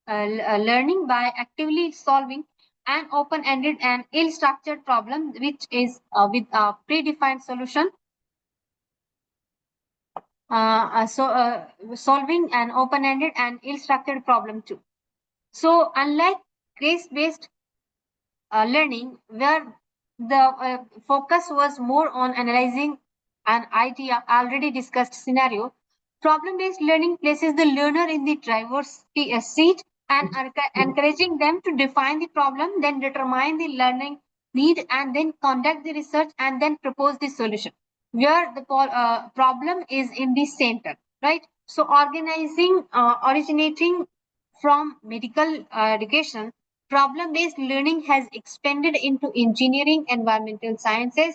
learning by actively solving an open-ended and ill-structured problem, which is with a predefined solution. Solving an open-ended and ill-structured problem too. So unlike case-based learning, where the focus was more on analyzing an idea already discussed scenario, problem-based learning places the learner in the driver's seat and encouraging them to define the problem, then determine the learning need, and then conduct the research and then propose the solution, where the problem is in the center, right? So originating from medical education, problem-based learning has expanded into engineering, environmental sciences,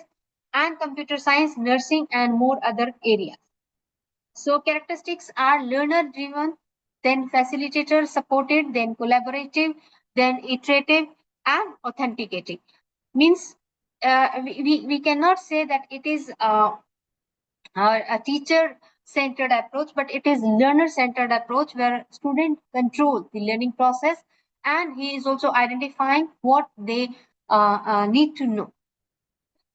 and computer science, nursing, and more other areas. So characteristics are learner-driven, then facilitator supported, then collaborative, then iterative, and authenticating. Means we cannot say that it is a teacher-centered approach, but it is learner-centered approach where student control the learning process, and he is also identifying what they need to know.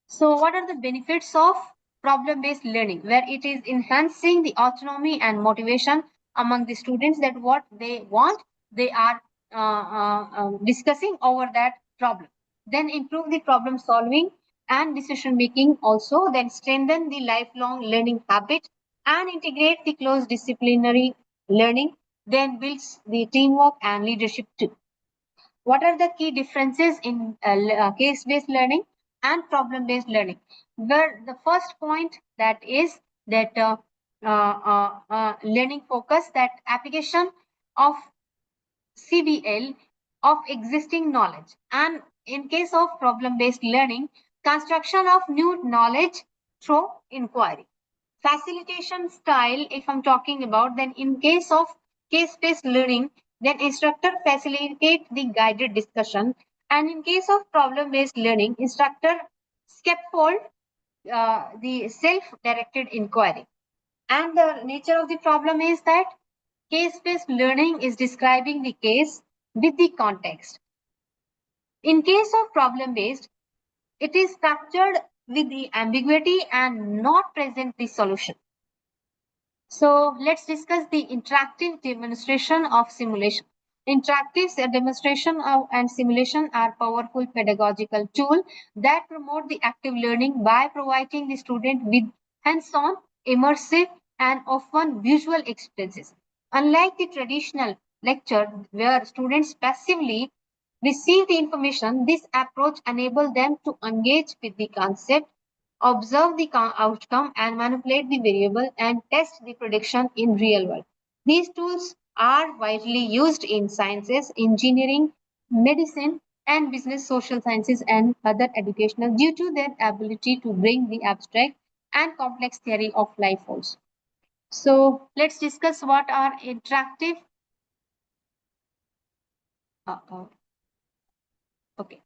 So what are the benefits of problem-based learning? Where it is enhancing the autonomy and motivation among the students, that what they want, they are discussing over that problem. Then improve the problem solving and decision making also, then strengthen the lifelong learning habit and integrate the close disciplinary learning, then builds the teamwork and leadership too. What are the key differences in case-based learning and problem-based learning, where the first point that is that learning focus, that application of CBL of existing knowledge, and in case of problem-based learning, construction of new knowledge through inquiry. Facilitation style, if I'm talking about, then in case of case-based learning, then instructor facilitate the guided discussion, and in case of problem-based learning, instructor scaffold the self-directed inquiry. And the nature of the problem is that case-based learning is describing the case with the context. In case of problem-based, it is structured with the ambiguity and not present the solution. So let's discuss the interactive demonstration of simulation. Interactive demonstration and simulation are powerful pedagogical tools that promote the active learning by providing the student with hands-on, immersive, and often visual experiences. Unlike the traditional lecture where students passively receive the information, this approach enables them to engage with the concept, observe the outcome, and manipulate the variable and test the prediction in real world. These tools are widely used in sciences, engineering, medicine, and business, social sciences, and other educational due to their ability to bring the abstract and complex theory of life force. So let's discuss what are interactive. Okay.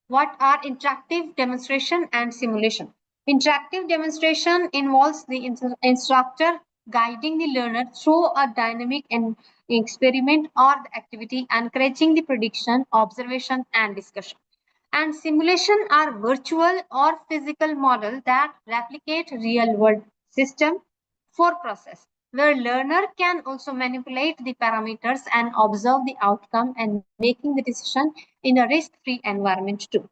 What are interactive demonstration and simulation? Interactive demonstration involves the instructor guiding the learner through a dynamic experiment or the activity, encouraging the prediction, observation, and discussion. And simulation are virtual or physical models that replicate real-world system for process, where learner can also manipulate the parameters and observe the outcome and making the decision in a risk-free environment too.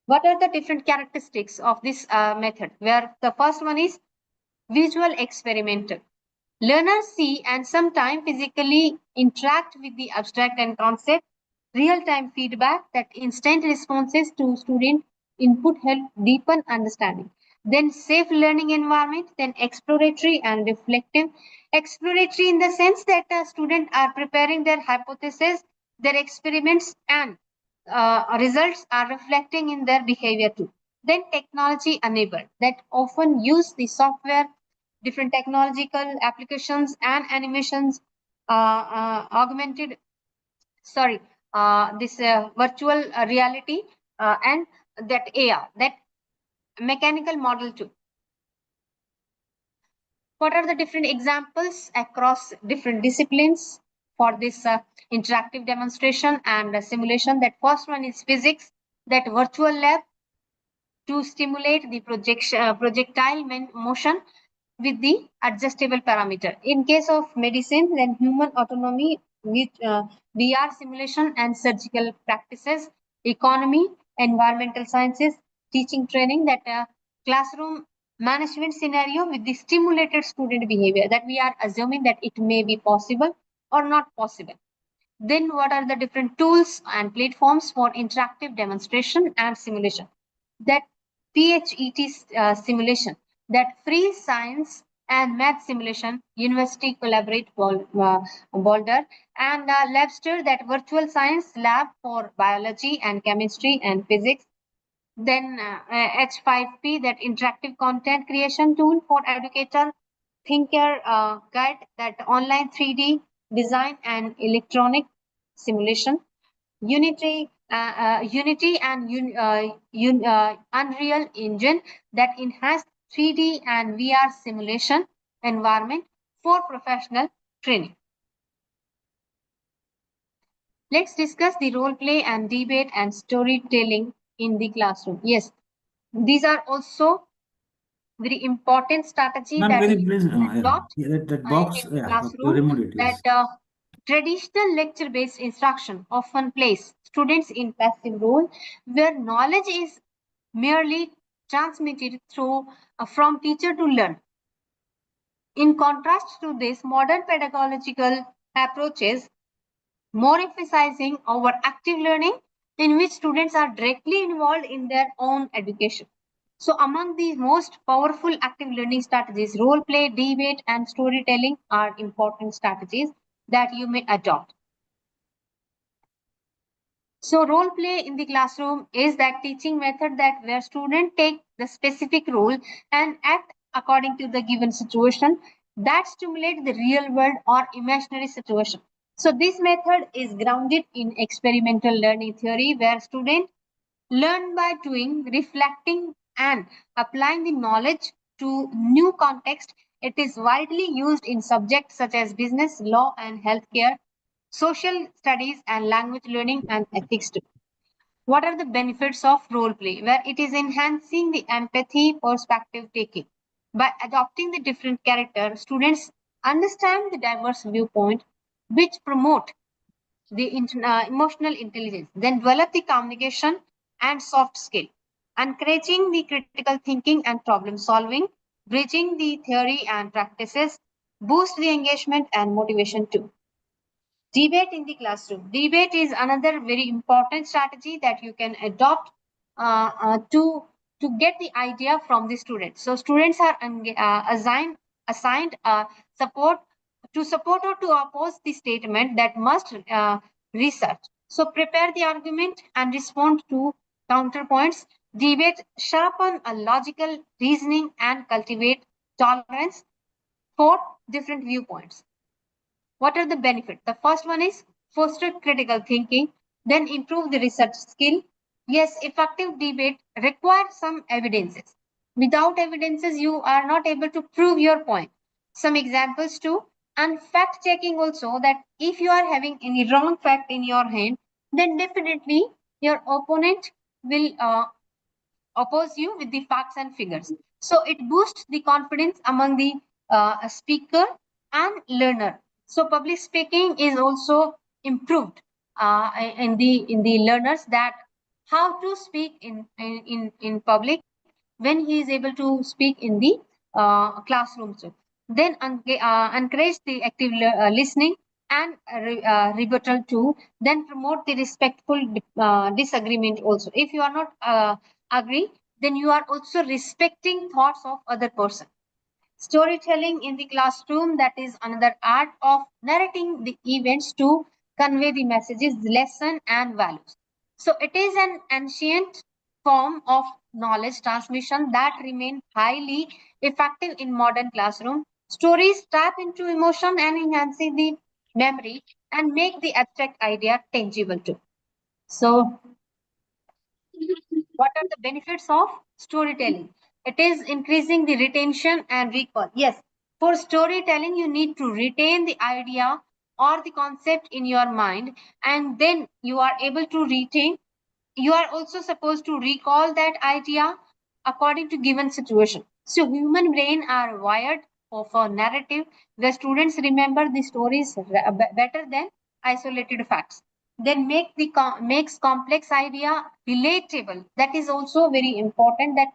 What are the different characteristics of this method? Where the first one is visual experimental. Learners see and sometimes physically interact with the abstract and concept. Real-time feedback, that instant responses to student input help deepen understanding. Then safe learning environment, then exploratory and reflective. Exploratory in the sense that students are preparing their hypotheses, their experiments, and results are reflecting in their behavior too. Then technology enabled, that often use the software, different technological applications and animations, augmented, this virtual reality and that AR, that mechanical model too. What are the different examples across different disciplines for this interactive demonstration and simulation? That first one is physics, that virtual lab to stimulate the projectile motion with the adjustable parameter. In case of medicine, then human autonomy with VR simulation and surgical practices. Economy, environmental sciences, teaching training, that classroom management scenario with the stimulated student behavior, that we are assuming that it may be possible or not possible. Then what are the different tools and platforms for interactive demonstration and simulation? That PHET simulation, that free science and math simulation, university collaborate Boulder, and Labster, that virtual science lab for biology and chemistry and physics. Then H5P, that interactive content creation tool for educator, Thinker Guide, that online 3D design and electronic simulation. Unity and Unreal Engine, that enhanced 3D and VR simulation environment for professional training. Let's discuss the role play and debate and storytelling in the classroom. Yes, these are also very important strategy Ma'am, that can you you please adopt that box? in the Yeah, you classroom. removed it. That Yes. traditional lecture-based instruction often place students in passive role, where knowledge is merely transmitted through from teacher to learn. In contrast to this, modern pedagogical approaches more emphasizing our active learning in which students are directly involved in their own education. So among the most powerful active learning strategies, role play, debate, and storytelling are important strategies that you may adopt. So role play in the classroom is that teaching method that where students take the specific role and act according to the given situation that stimulate the real world or imaginary situation. So this method is grounded in experimental learning theory where students learn by doing, reflecting, and applying the knowledge to new context. It is widely used in subjects such as business, law, and healthcare, social studies, and language learning and ethics too. What are the benefits of role play? Where it is enhancing the empathy perspective taking. By adopting the different character, students understand the diverse viewpoint, which promote the emotional intelligence, then develop the communication and soft skill, encouraging the critical thinking and problem solving, bridging the theory and practices, boost the engagement and motivation too. Debate in the classroom. Debate is another very important strategy that you can adopt to get the idea from the students. So students are assigned support to support or to oppose the statement that must research. So prepare the argument and respond to counterpoints. Debate sharpen a logical reasoning and cultivate tolerance for different viewpoints. What are the benefits? The first one is foster critical thinking, then improve the research skill. Yes, effective debate requires some evidences. Without evidences, you are not able to prove your point. Some examples too, and fact checking also, that if you are having any wrong fact in your hand, then definitely your opponent will oppose you with the facts and figures. So it boosts the confidence among the speaker and learner. So public speaking is also improved in the learners, that how to speak in public when he is able to speak in the classroom. So then encourage the active listening and rebuttal too. Then promote the respectful disagreement also. If you are not agree, then you are also respecting thoughts of other person. Storytelling in the classroom, that is another art of narrating the events to convey the messages, lesson, and values. So it is an ancient form of knowledge transmission that remain highly effective in modern classroom. Stories tap into emotion and enhancing the memory and make the abstract idea tangible too. So what are the benefits of storytelling? It is increasing the retention and recall. Yes, for storytelling, you need to retain the idea or the concept in your mind, and then you are able to retain. You are also supposed to recall that idea according to given situation. So human brain are wired for narrative, where students remember the stories better than isolated facts. Then makes complex idea relatable. That is also very important, that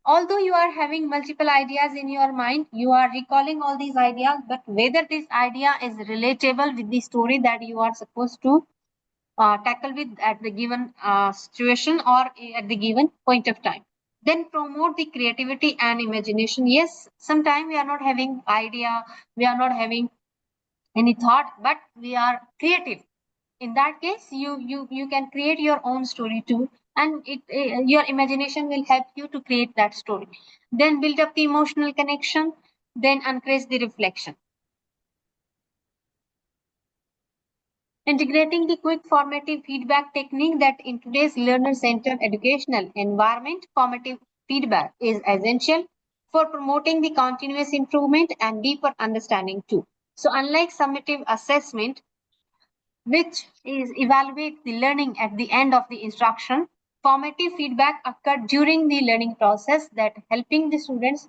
although you are having multiple ideas in your mind, you are recalling all these ideas, but whether this idea is relatable with the story that you are supposed to tackle with at the given situation or at the given point of time. Then promote the creativity and imagination. Yes, sometimes we are not having idea, we are not having any thought, but we are creative. In that case, you can create your own story too, and your imagination will help you to create that story. Then build up the emotional connection, then encourage the reflection. Integrating the quick formative feedback technique, that in today's learner-centered educational environment, formative feedback is essential for promoting the continuous improvement and deeper understanding too. So unlike summative assessment, which is evaluate the learning at the end of the instruction, formative feedback occurred during the learning process, that helping the students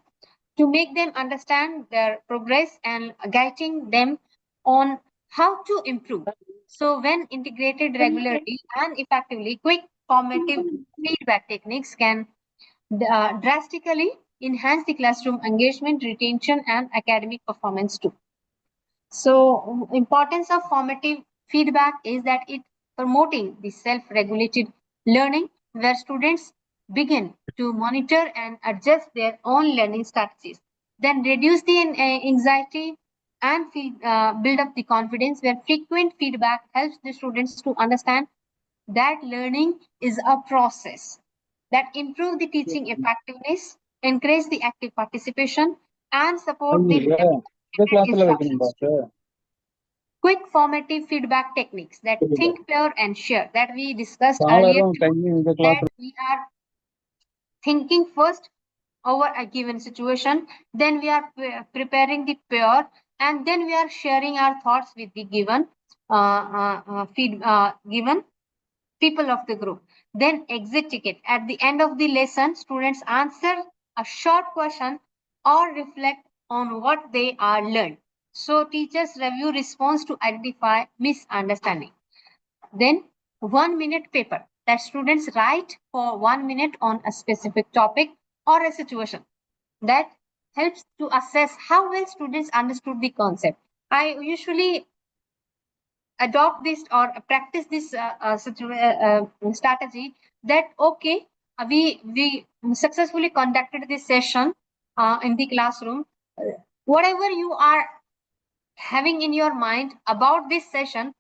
to make them understand their progress and guiding them on how to improve. So when integrated regularly and effectively, quick formative feedback techniques can drastically enhance the classroom engagement, retention, and academic performance too. So importance of formative feedback is that it promoting the self-regulated learning where students begin to monitor and adjust their own learning strategies. Then reduce the anxiety and build up the confidence where frequent feedback helps the students to understand that learning is a process that improve the teaching effectiveness, encourage the active participation, and support the instructions. Quick formative feedback techniques that think, pair, and share that we discussed earlier that we are thinking first over a given situation, then we are preparing the pair, and then we are sharing our thoughts with the given given people of the group. Then exit ticket. At the end of the lesson, students answer a short question or reflect on what they are learned. So teachers review response to identify misunderstanding. Then 1 minute paper that students write for 1 minute on a specific topic or a situation that helps to assess how well students understood the concept. I usually adopt this or practice this strategy that okay, we successfully conducted this session in the classroom. Whatever you are having in your mind about this session,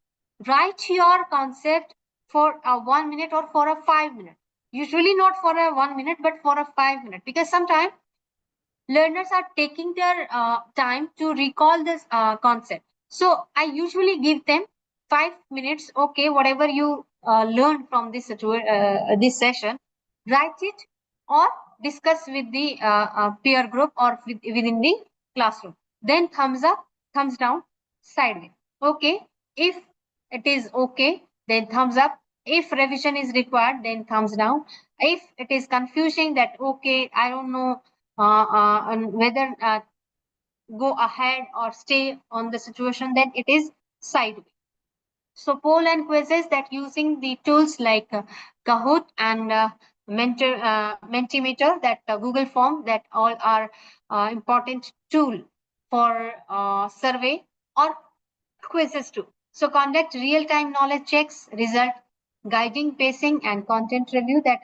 write your concept for a 1 minute or for a 5 minute. Usually not for a 1 minute, but for a 5 minute, because sometimes learners are taking their time to recall this concept. So I usually give them 5 minutes. Okay, whatever you learn from this session, write it or discuss with the peer group or within the classroom. Then thumbs up, thumbs down, sideways. Okay, if it is okay, then thumbs up. If revision is required, then thumbs down. If it is confusing that okay, I don't know and whether go ahead or stay on the situation, then it is sideways. So poll and quizzes that using the tools like Kahoot and Mentimeter, that Google Form, that all are important tool for survey or quizzes too. So conduct real-time knowledge checks, result guiding, pacing, and content review that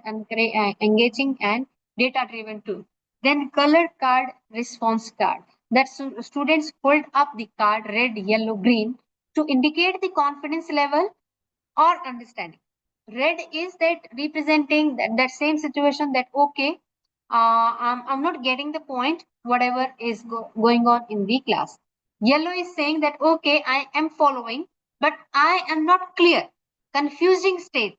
engaging and data-driven too. Then colored card, response card. That students hold up the card red, yellow, green to indicate the confidence level or understanding. Red is that representing that same situation that okay, I'm not getting the point, whatever is going on in the class. Yellow is saying that okay, I am following, but I am not clear. Confusing state.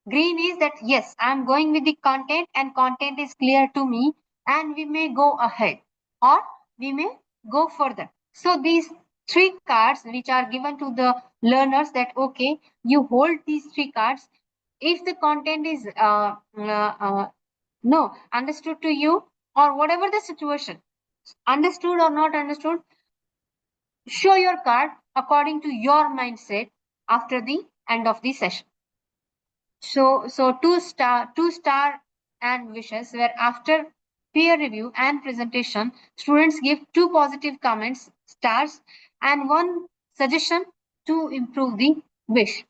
Green is that yes, I am going with the content and content is clear to me and we may go ahead or we may go further. So these three cards which are given to the learners that okay, you hold these three cards. If the content is no understood to you or whatever the situation, understood or not understood, show your card according to your mindset after the end of the session. So two star and wishes, where after peer review and presentation, students give 2 positive comments, stars, and 1 suggestion to improve the wish.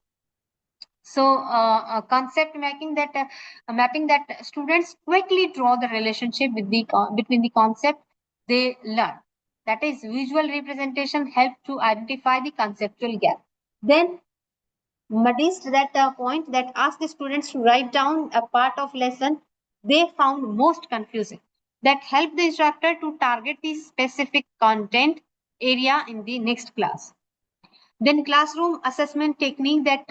So concept mapping that students quickly draw the relationship with the between the concept they learn. That is, visual representation help to identify the conceptual gap. Then Madist that point that asked the students to write down a part of lesson they found most confusing. That helped the instructor to target the specific content area in the next class. Then classroom assessment technique that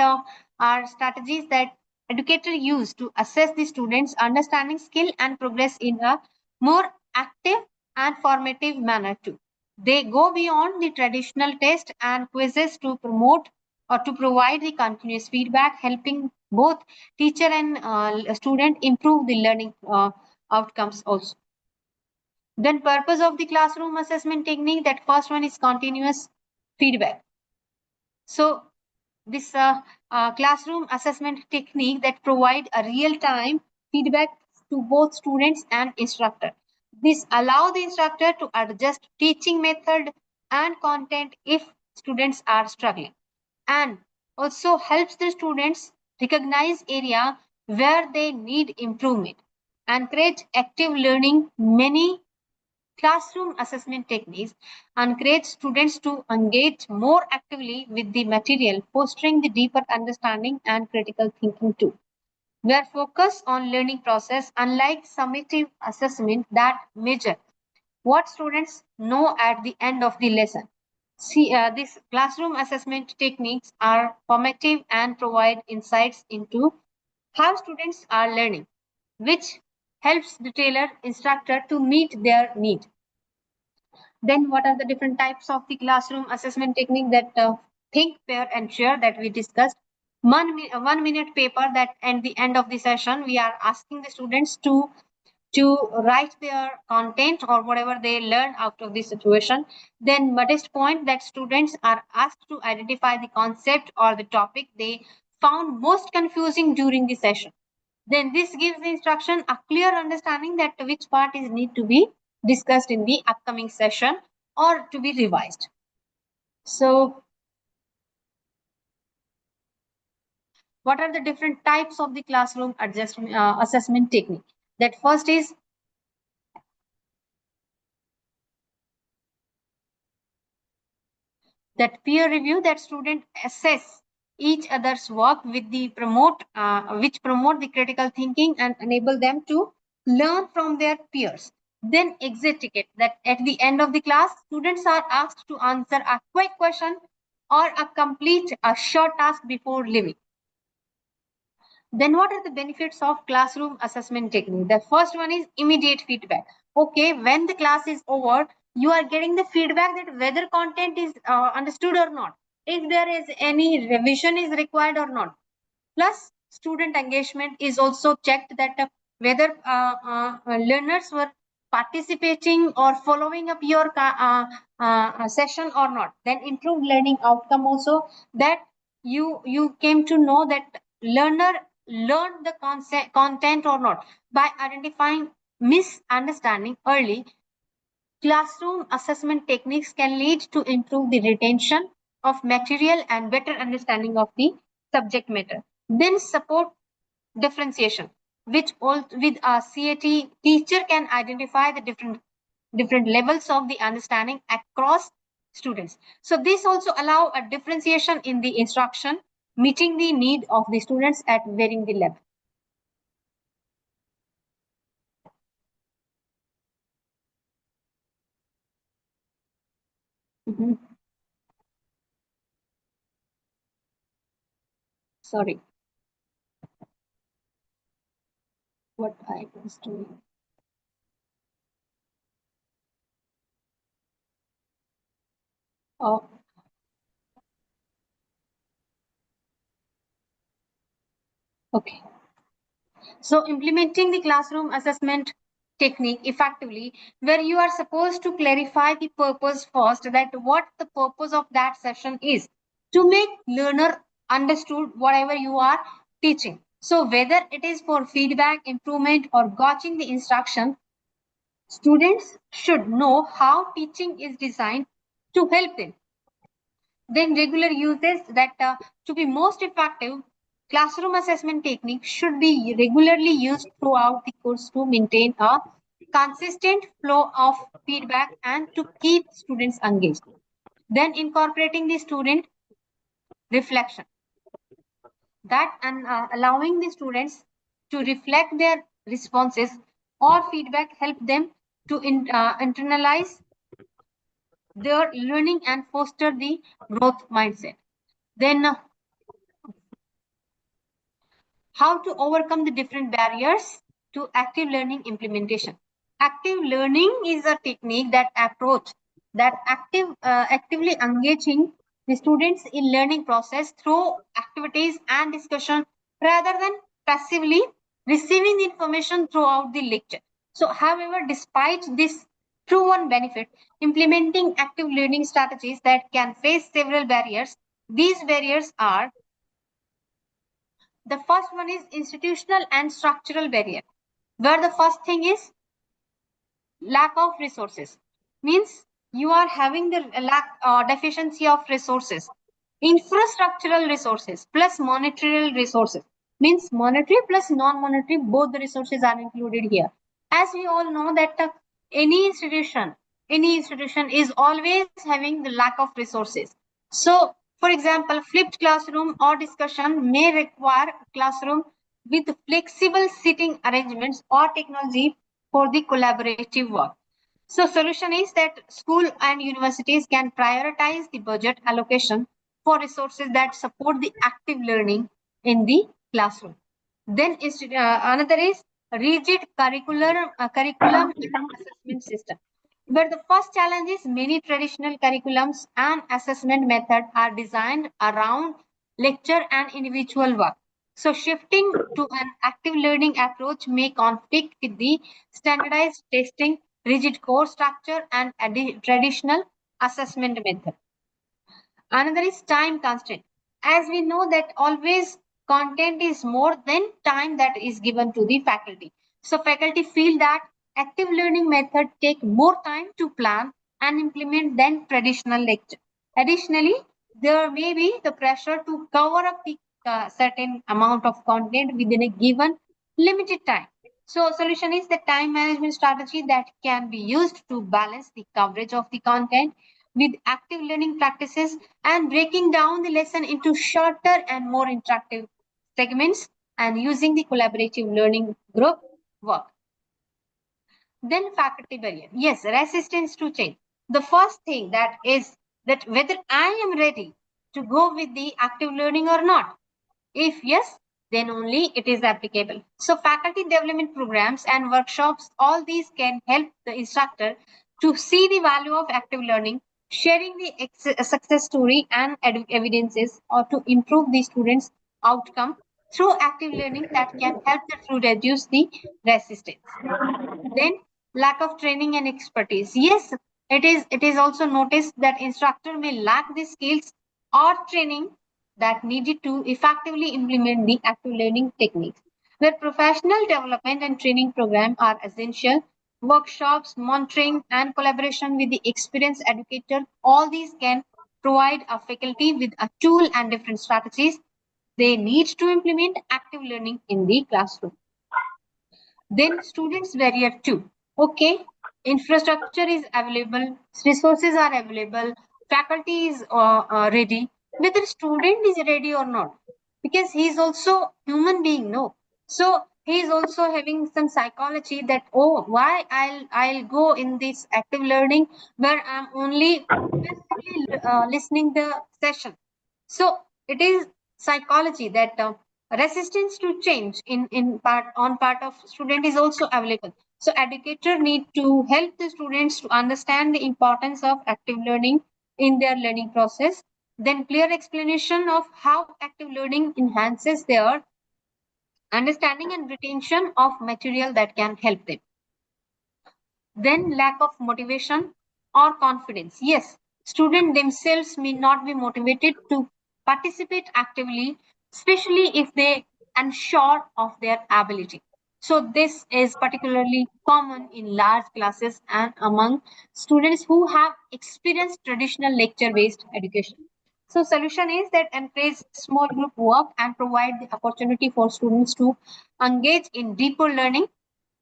are strategies that educator use to assess the students' understanding, skill, and progress in a more active and formative manner too. They go beyond the traditional test and quizzes to promote or to provide the continuous feedback, helping both teacher and student improve the learning outcomes also. Then purpose of the classroom assessment technique, that first one is continuous feedback. So this classroom assessment technique that provide a real-time feedback to both students and instructor. This allow the instructor to adjust teaching method and content if students are struggling. And also helps the students recognize area where they need improvement and create active learning. Many classroom assessment techniques encourage students to engage more actively with the material, fostering the deeper understanding and critical thinking too. We are focused on learning process, unlike summative assessment that measure what students know at the end of the lesson. See, these classroom assessment techniques are formative and provide insights into how students are learning, which helps the tailor instructor to meet their need. Then what are the different types of the classroom assessment technique that think, pair, and share that we discussed? 1 minute paper that at the end of the session, we are asking the students to write their content or whatever they learn out of this situation. Then modest point that students are asked to identify the concept or the topic they found most confusing during the session. Then this gives the instruction a clear understanding that which part is need to be discussed in the upcoming session or to be revised. So what are the different types of the classroom assessment technique? That first is that peer review, that student assess each other's work with the which promote the critical thinking and enable them to learn from their peers. Then exit ticket, that at the end of the class students are asked to answer a quick question or complete a short task before leaving. Then what are the benefits of classroom assessment technique? The first one is immediate feedback. Okay, when the class is over, you are getting the feedback that whether content is understood or not, if there is any revision is required or not. Plus, student engagement is also checked, that whether learners were participating or following up your session or not. Then improved learning outcome also, that you came to know that learner learned the content or not. By identifying misunderstanding early, classroom assessment techniques can lead to improve the retention of material and better understanding of the subject matter. Then support differentiation, which all with a CAT teacher can identify the different levels of the understanding across students. So this also allow a differentiation in the instruction, meeting the need of the students at varying the level. Sorry, what I was doing. Oh, okay. So implementing the classroom assessment technique effectively, where you are supposed to clarify the purpose first, that what the purpose of that session is, to make learner understood whatever you are teaching. So whether it is for feedback, improvement, or gotching the instruction, students should know how teaching is designed to help them. Then regular uses, that to be most effective, classroom assessment technique should be regularly used throughout the course to maintain a consistent flow of feedback and to keep students engaged. Then incorporating the student reflection, that and allowing the students to reflect their responses or feedback help them to internalize their learning and foster the growth mindset. Then how to overcome the different barriers to active learning implementation. Active learning is a technique that approach that actively engaging the students in learning process through activities and discussion rather than passively receiving the information throughout the lecture. So however, despite this proven benefit, implementing active learning strategies that can face several barriers. These barriers are: the first one is institutional and structural barrier, where the first thing is lack of resources. Means you are having the lack deficiency of resources. Infrastructural resources plus monetary resources means monetary plus non-monetary, both the resources are included here. As we all know that any institution is always having the lack of resources. So for example, flipped classroom or discussion may require classroom with flexible seating arrangements or technology for the collaborative work. So solution is that school and universities can prioritize the budget allocation for resources that support the active learning in the classroom. Then another is rigid curriculum and assessment system. But the first challenge is many traditional curriculums and assessment methods are designed around lecture and individual work. So shifting to an active learning approach may conflict with the standardized testing, rigid course structure, and traditional assessment method. Another is time constraint. As we know that always content is more than time that is given to the faculty. So faculty feel that active learning method take more time to plan and implement than traditional lecture. Additionally, there may be the pressure to cover up the certain amount of content within a given limited time. So solution is the time management strategy that can be used to balance the coverage of the content with active learning practices and breaking down the lesson into shorter and more interactive segments and using the collaborative learning group work. Then faculty barrier. Yes, resistance to change. The first thing that is that whether I am ready to go with the active learning or not. If yes, then only it is applicable. So faculty development programs and workshops, all these can help the instructor to see the value of active learning, sharing the success story and evidences or to improve the students' outcome through active learning that can help them to reduce the resistance. Then lack of training and expertise. Yes, it is also noticed that instructor may lack the skills or training that needed to effectively implement the active learning techniques. Where professional development and training program are essential, workshops, monitoring, and collaboration with the experienced educator, all these can provide a faculty with a tool and different strategies they need to implement active learning in the classroom. Then students barrier too. Okay, infrastructure is available, resources are available, faculty is ready, whether student is ready or not, because he is also human being, no. So he is also having some psychology that, oh, why I'll go in this active learning where I'm only passively listening the session. So it is psychology that resistance to change in part on part of student is also available. So educator need to help the students to understand the importance of active learning in their learning process. Then clear explanation of how active learning enhances their understanding and retention of material that can help them. Then lack of motivation or confidence. Yes, students themselves may not be motivated to participate actively, especially if they unsure of their ability. So this is particularly common in large classes and among students who have experienced traditional lecture-based education. So solution is that encourage small group work and provide the opportunity for students to engage in deeper learning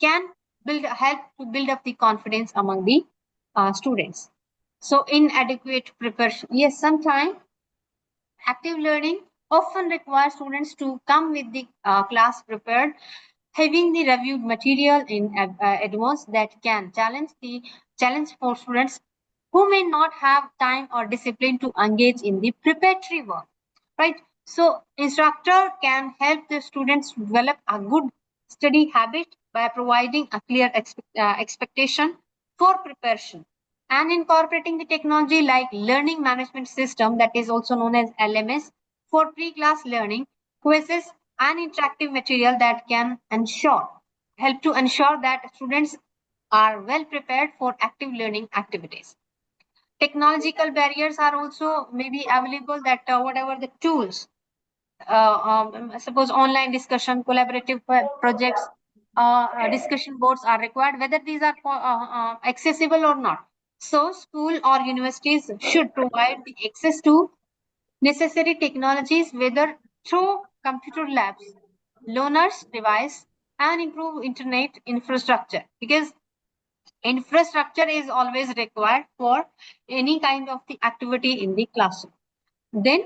can help to build up the confidence among the students. So inadequate preparation. Yes, sometimes active learning often requires students to come with the class prepared, having the reviewed material in advance that can challenge for students who may not have time or discipline to engage in the preparatory work, right? So instructor can help the students develop a good study habit by providing a clear expectation for preparation and incorporating the technology like learning management system, that is also known as LMS, for pre-class learning, quizzes and interactive material that can help to ensure that students are well prepared for active learning activities. Technological barriers are also maybe available, that whatever the tools, suppose online discussion, collaborative projects, discussion boards are required, whether these are accessible or not. So school or universities should provide the access to necessary technologies, whether through computer labs, learners revise and improve internet infrastructure, because infrastructure is always required for any kind of the activity in the classroom. Then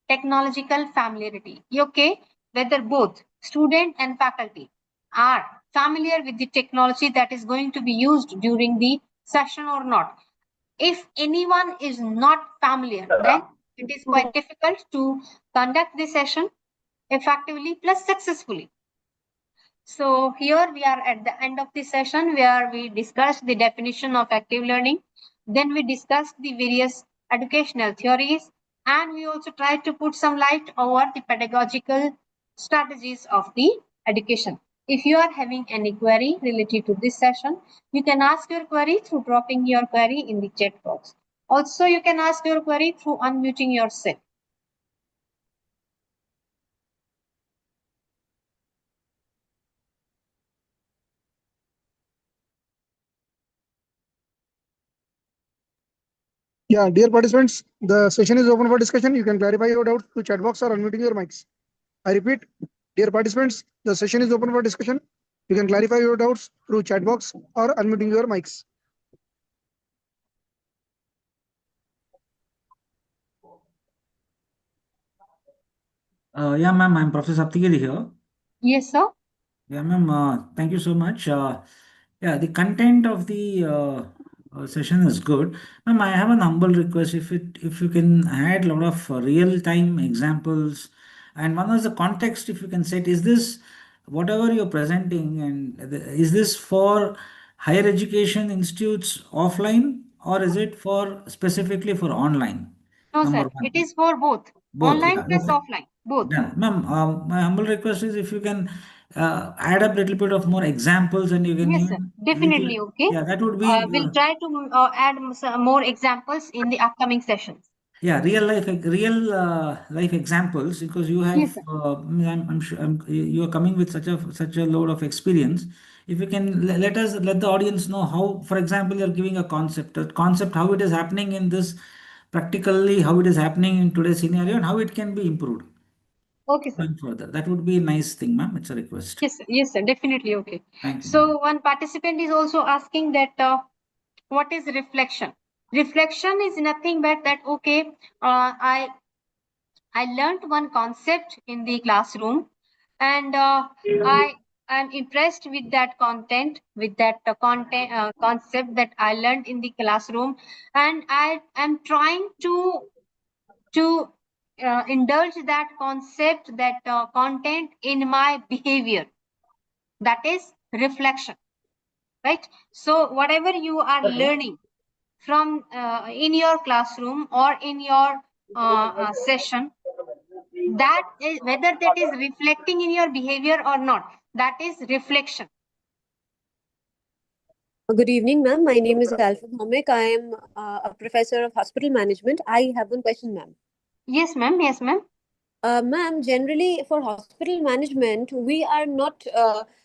technological familiarity. Okay, whether both student and faculty are familiar with the technology that is going to be used during the session or not. If anyone is not familiar, then it is quite difficult to conduct the session effectively plus successfully. So here we are at the end of the session where we discussed the definition of active learning. Then we discussed the various educational theories, and we also tried to put some light over the pedagogical strategies of the education. If you are having any query related to this session, you can ask your query through dropping your query in the chat box. Also, you can ask your query through unmuting yourself. Yeah, dear participants, the session is open for discussion. You can clarify your doubts through chat box or unmuting your mics. I repeat, dear participants, the session is open for discussion. You can clarify your doubts through chat box or unmuting your mics. Yeah, ma'am, I'm Professor Saptigiri here. Yes, sir. Yeah, ma'am, thank you so much. Yeah, the content of the session is good. Ma'am, I have an humble request. If you can add a lot of real-time examples, and one is the context, if you can set, is this whatever you're presenting, and is this for higher education institutes offline, or is it for specifically for online? No, Number sir. It one. is for both Both, online yeah, plus okay. offline, both. Yeah, ma'am, my humble request is if you can add up a little bit of more examples and you can Yes, sir. even little, Definitely. Okay. yeah, that would be, We'll try to add some more examples in the upcoming sessions. yeah, real life examples because you Yes, have, sir. I'm sure you are coming with such a load of experience. If you can let the audience know how, for example, you're giving a concept, how it is happening in this practically, how it is happening in today's scenario, and how it can be improved Okay, sir. going further. That would be a nice thing, ma'am. It's a request. Yes, sir. Yes, sir. Definitely. Okay. Thank you, ma'am. So one participant is also asking that what is reflection? Reflection is nothing but that. Okay, I learned one concept in the classroom, and I am impressed with that content, with that concept that I learned in the classroom, and I am trying to indulge that concept, that content in my behavior. That is reflection, right? So whatever you are learning from in your classroom or in your session, that is whether that is reflecting in your behavior or not, that is reflection. Good evening, ma'am. My name is Alfred Homek. I am a professor of hospital management. I have one question, ma'am. Yes, ma'am. Yes, ma'am. Ma'am, generally for hospital management, we are not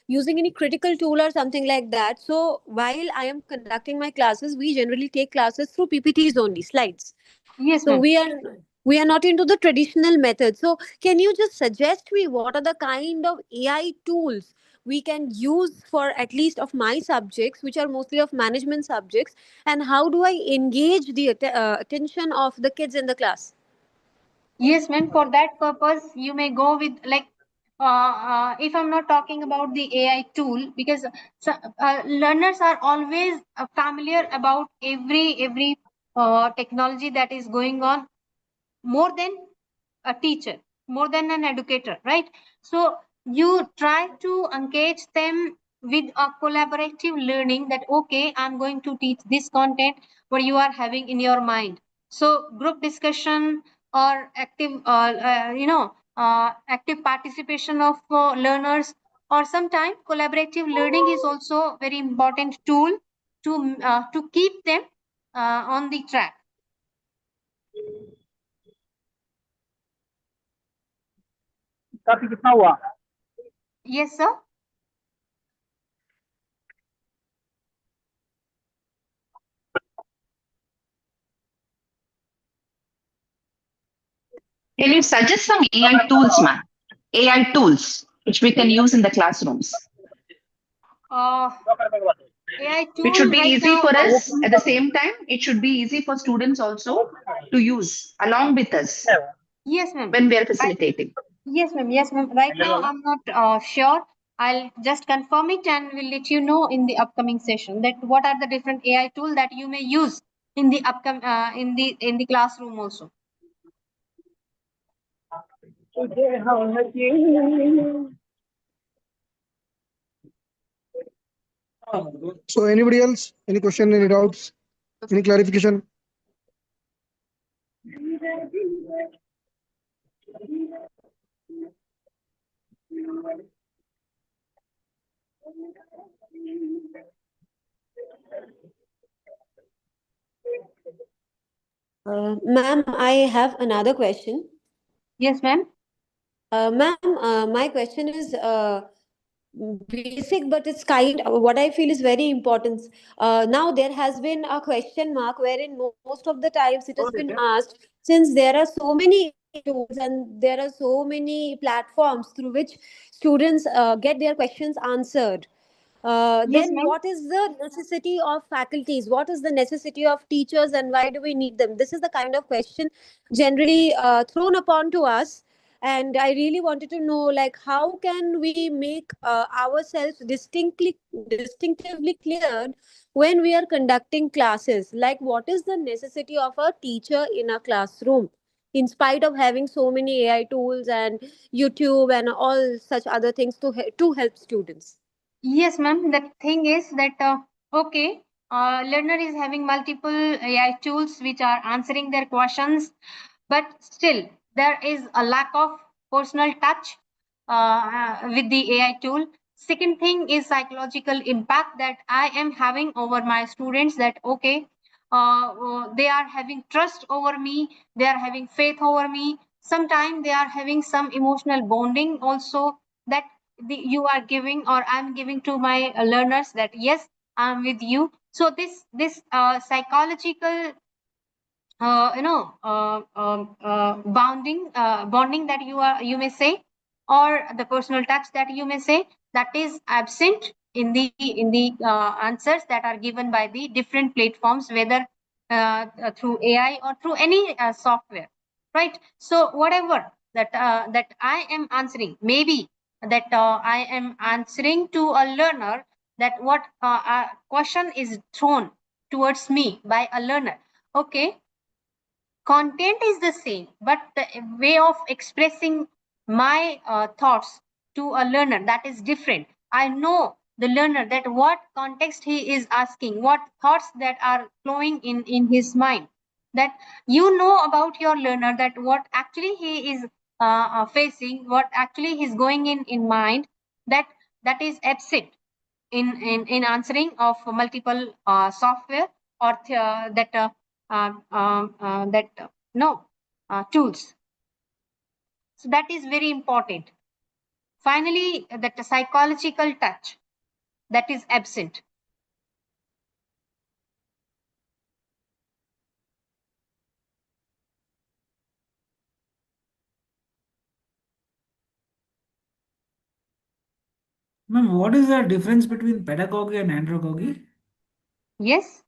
using any critical tool or something like that. So while I am conducting my classes, we generally take classes through PPTs only, slides. Yes, So ma'am. we are not into the traditional method. So can you just suggest me what are the kind of AI tools we can use for at least of my subjects, which are mostly of management subjects, and how do I engage the attention of the kids in the class? Yes, ma'am. For that purpose, you may go with like, if I'm not talking about the AI tool, because learners are always familiar about every technology that is going on, more than a teacher, more than an educator, right? So you try to engage them with a collaborative learning, that okay, I'm going to teach this content what you are having in your mind. So group discussion or active active participation of learners, or sometime collaborative learning is also very important tool to keep them on the track. Yes, sir. Can you suggest some AI tools, ma'am? AI tools which we can use in the classrooms. AI It tool should be right easy now. for us at the same time. It should be easy for students also to use along with us Yes, ma'am. when we are facilitating. Yes, ma'am. Yes, ma'am. Right now, I'm not sure. I'll just confirm it and we'll let you know in the upcoming session that what are the different AI tool that you may use in the upcoming in the classroom also. So anybody else? Any question, any doubts, any clarification? Ma'am, I have another question. Yes, ma'am. Ma'am, my question is basic, but it's kind what I feel is very important. Now there has been a question mark wherein most of the times it has been asked, since there are so many tools and there are so many platforms through which students get their questions answered. Yes, Then ma'am. what is the necessity of faculties? What is the necessity of teachers, and why do we need them? This is the kind of question generally thrown upon to us, and I really wanted to know, like, how can we make ourselves distinctively cleared when we are conducting classes? Like, what is the necessity of a teacher in a classroom, in spite of having so many AI tools and YouTube and all such other things to help students? Yes, ma'am. The thing is that okay, learner is having multiple AI tools which are answering their questions, but still there is a lack of personal touch with the AI tool. Second thing is psychological impact that I am having over my students. That okay, they are having trust over me, they are having faith over me. Sometimes they are having some emotional bonding also, that you are giving or I'm giving to my learners, that yes, I'm with you. So this psychological bonding that you may say, or the personal touch that you may say, that is absent in the answers that are given by the different platforms, whether through AI or through any software, right? So whatever that I am answering, maybe that I am answering to a learner, that what question is thrown towards me by a learner. Okay, content is the same, but the way of expressing my thoughts to a learner, that is different. I know the learner that what context he is asking, what thoughts that are flowing in his mind, that you know about your learner, that what actually he is facing, what actually he's going in mind, that that is absent in answering of multiple software or that no tools. So that is very important. Finally, that psychological touch, that is absent. Ma'am, what is the difference between pedagogy and andragogy? Yes.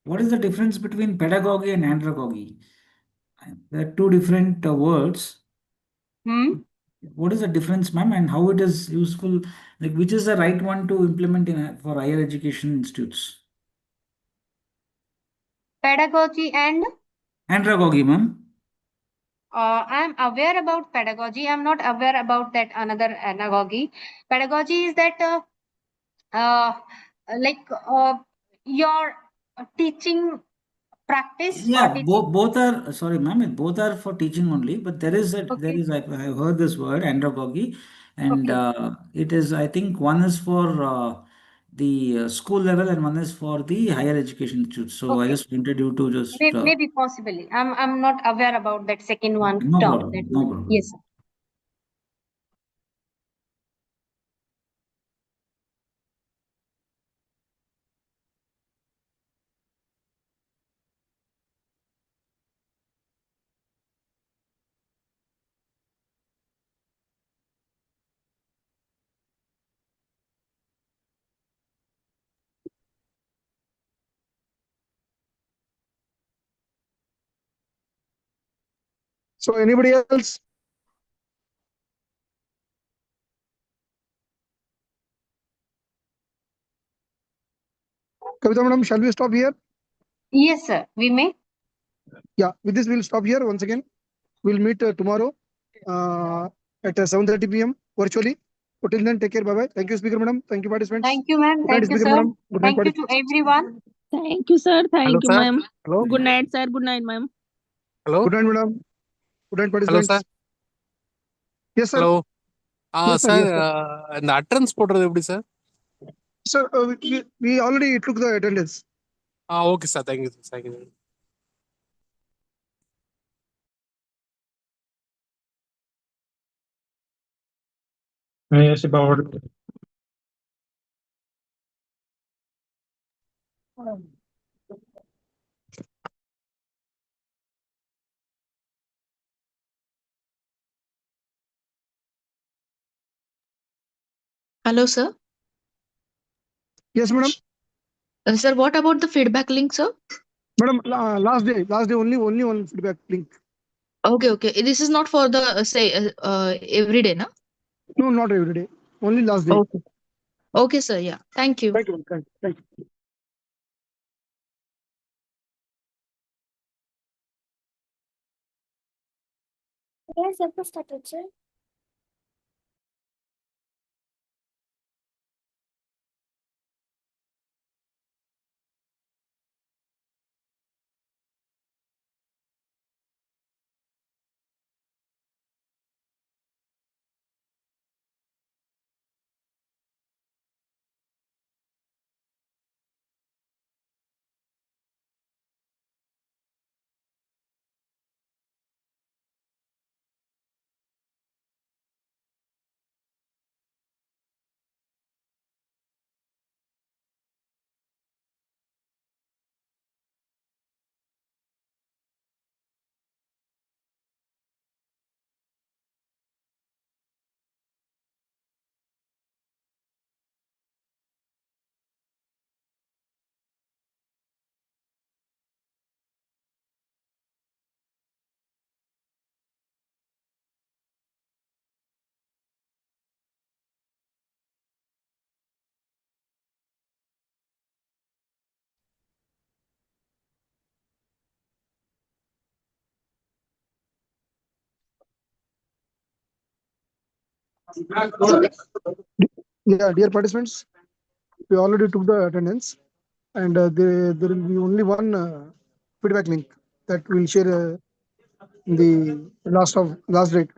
What is the difference between pedagogy and andragogy? There are two different words. What is the difference, ma'am, and how it is useful? Like, which is the right one to implement in for higher education institutes? Pedagogy and Andragogy, ma'am. I'm aware about pedagogy. I'm not aware about that another anagogy. Pedagogy is that uh, like your teaching practice or Yeah, teaching. both are, sorry, ma'am, both are for teaching only, but there Okay. is, I've heard this word, andragogy, and Okay. it is, I think one is for the school level and one is for the higher education institutes. So I Okay. just wanted you to just, Maybe possibly. I'm not aware about that second one no term. problem, That no problem. yes. So anybody else? Kavita madam, shall we stop here? Yes, sir. We may. Yeah, with this we'll stop here once again. We'll meet tomorrow at 7:30 p.m. virtually. Until then, take care. Bye bye. Thank you, speaker madam. Thank you, participants. Thank you, ma'am. Good night, Thank you, speaker sir. madam. Good night, Thank you to participants. everyone. Thank you, sir. Thank you, sir. ma'am. Hello. Good night, sir. Good night, ma'am. Hello. Good night, madam. Good night, Hello, participants. sir. Yes, sir. Hello. Yes, sir. Sir, Yes, sir. இந்த utterance போடுறது எப்படி sir? Sir, we already took the attendance. Okay sir, thank you sir, thank you. Yes, about Hello, sir. Yes, madam. Sir, what about the feedback link, sir? Madam, last day only one feedback link. Okay. This is not for the every day, na? No, not every day. Only last day. Okay, sir. Yeah. Thank you. Thank you. Thank you. Yes, I started, sir. Yeah, dear participants, we already took the attendance, and there will be only one feedback link that we'll share in the last date.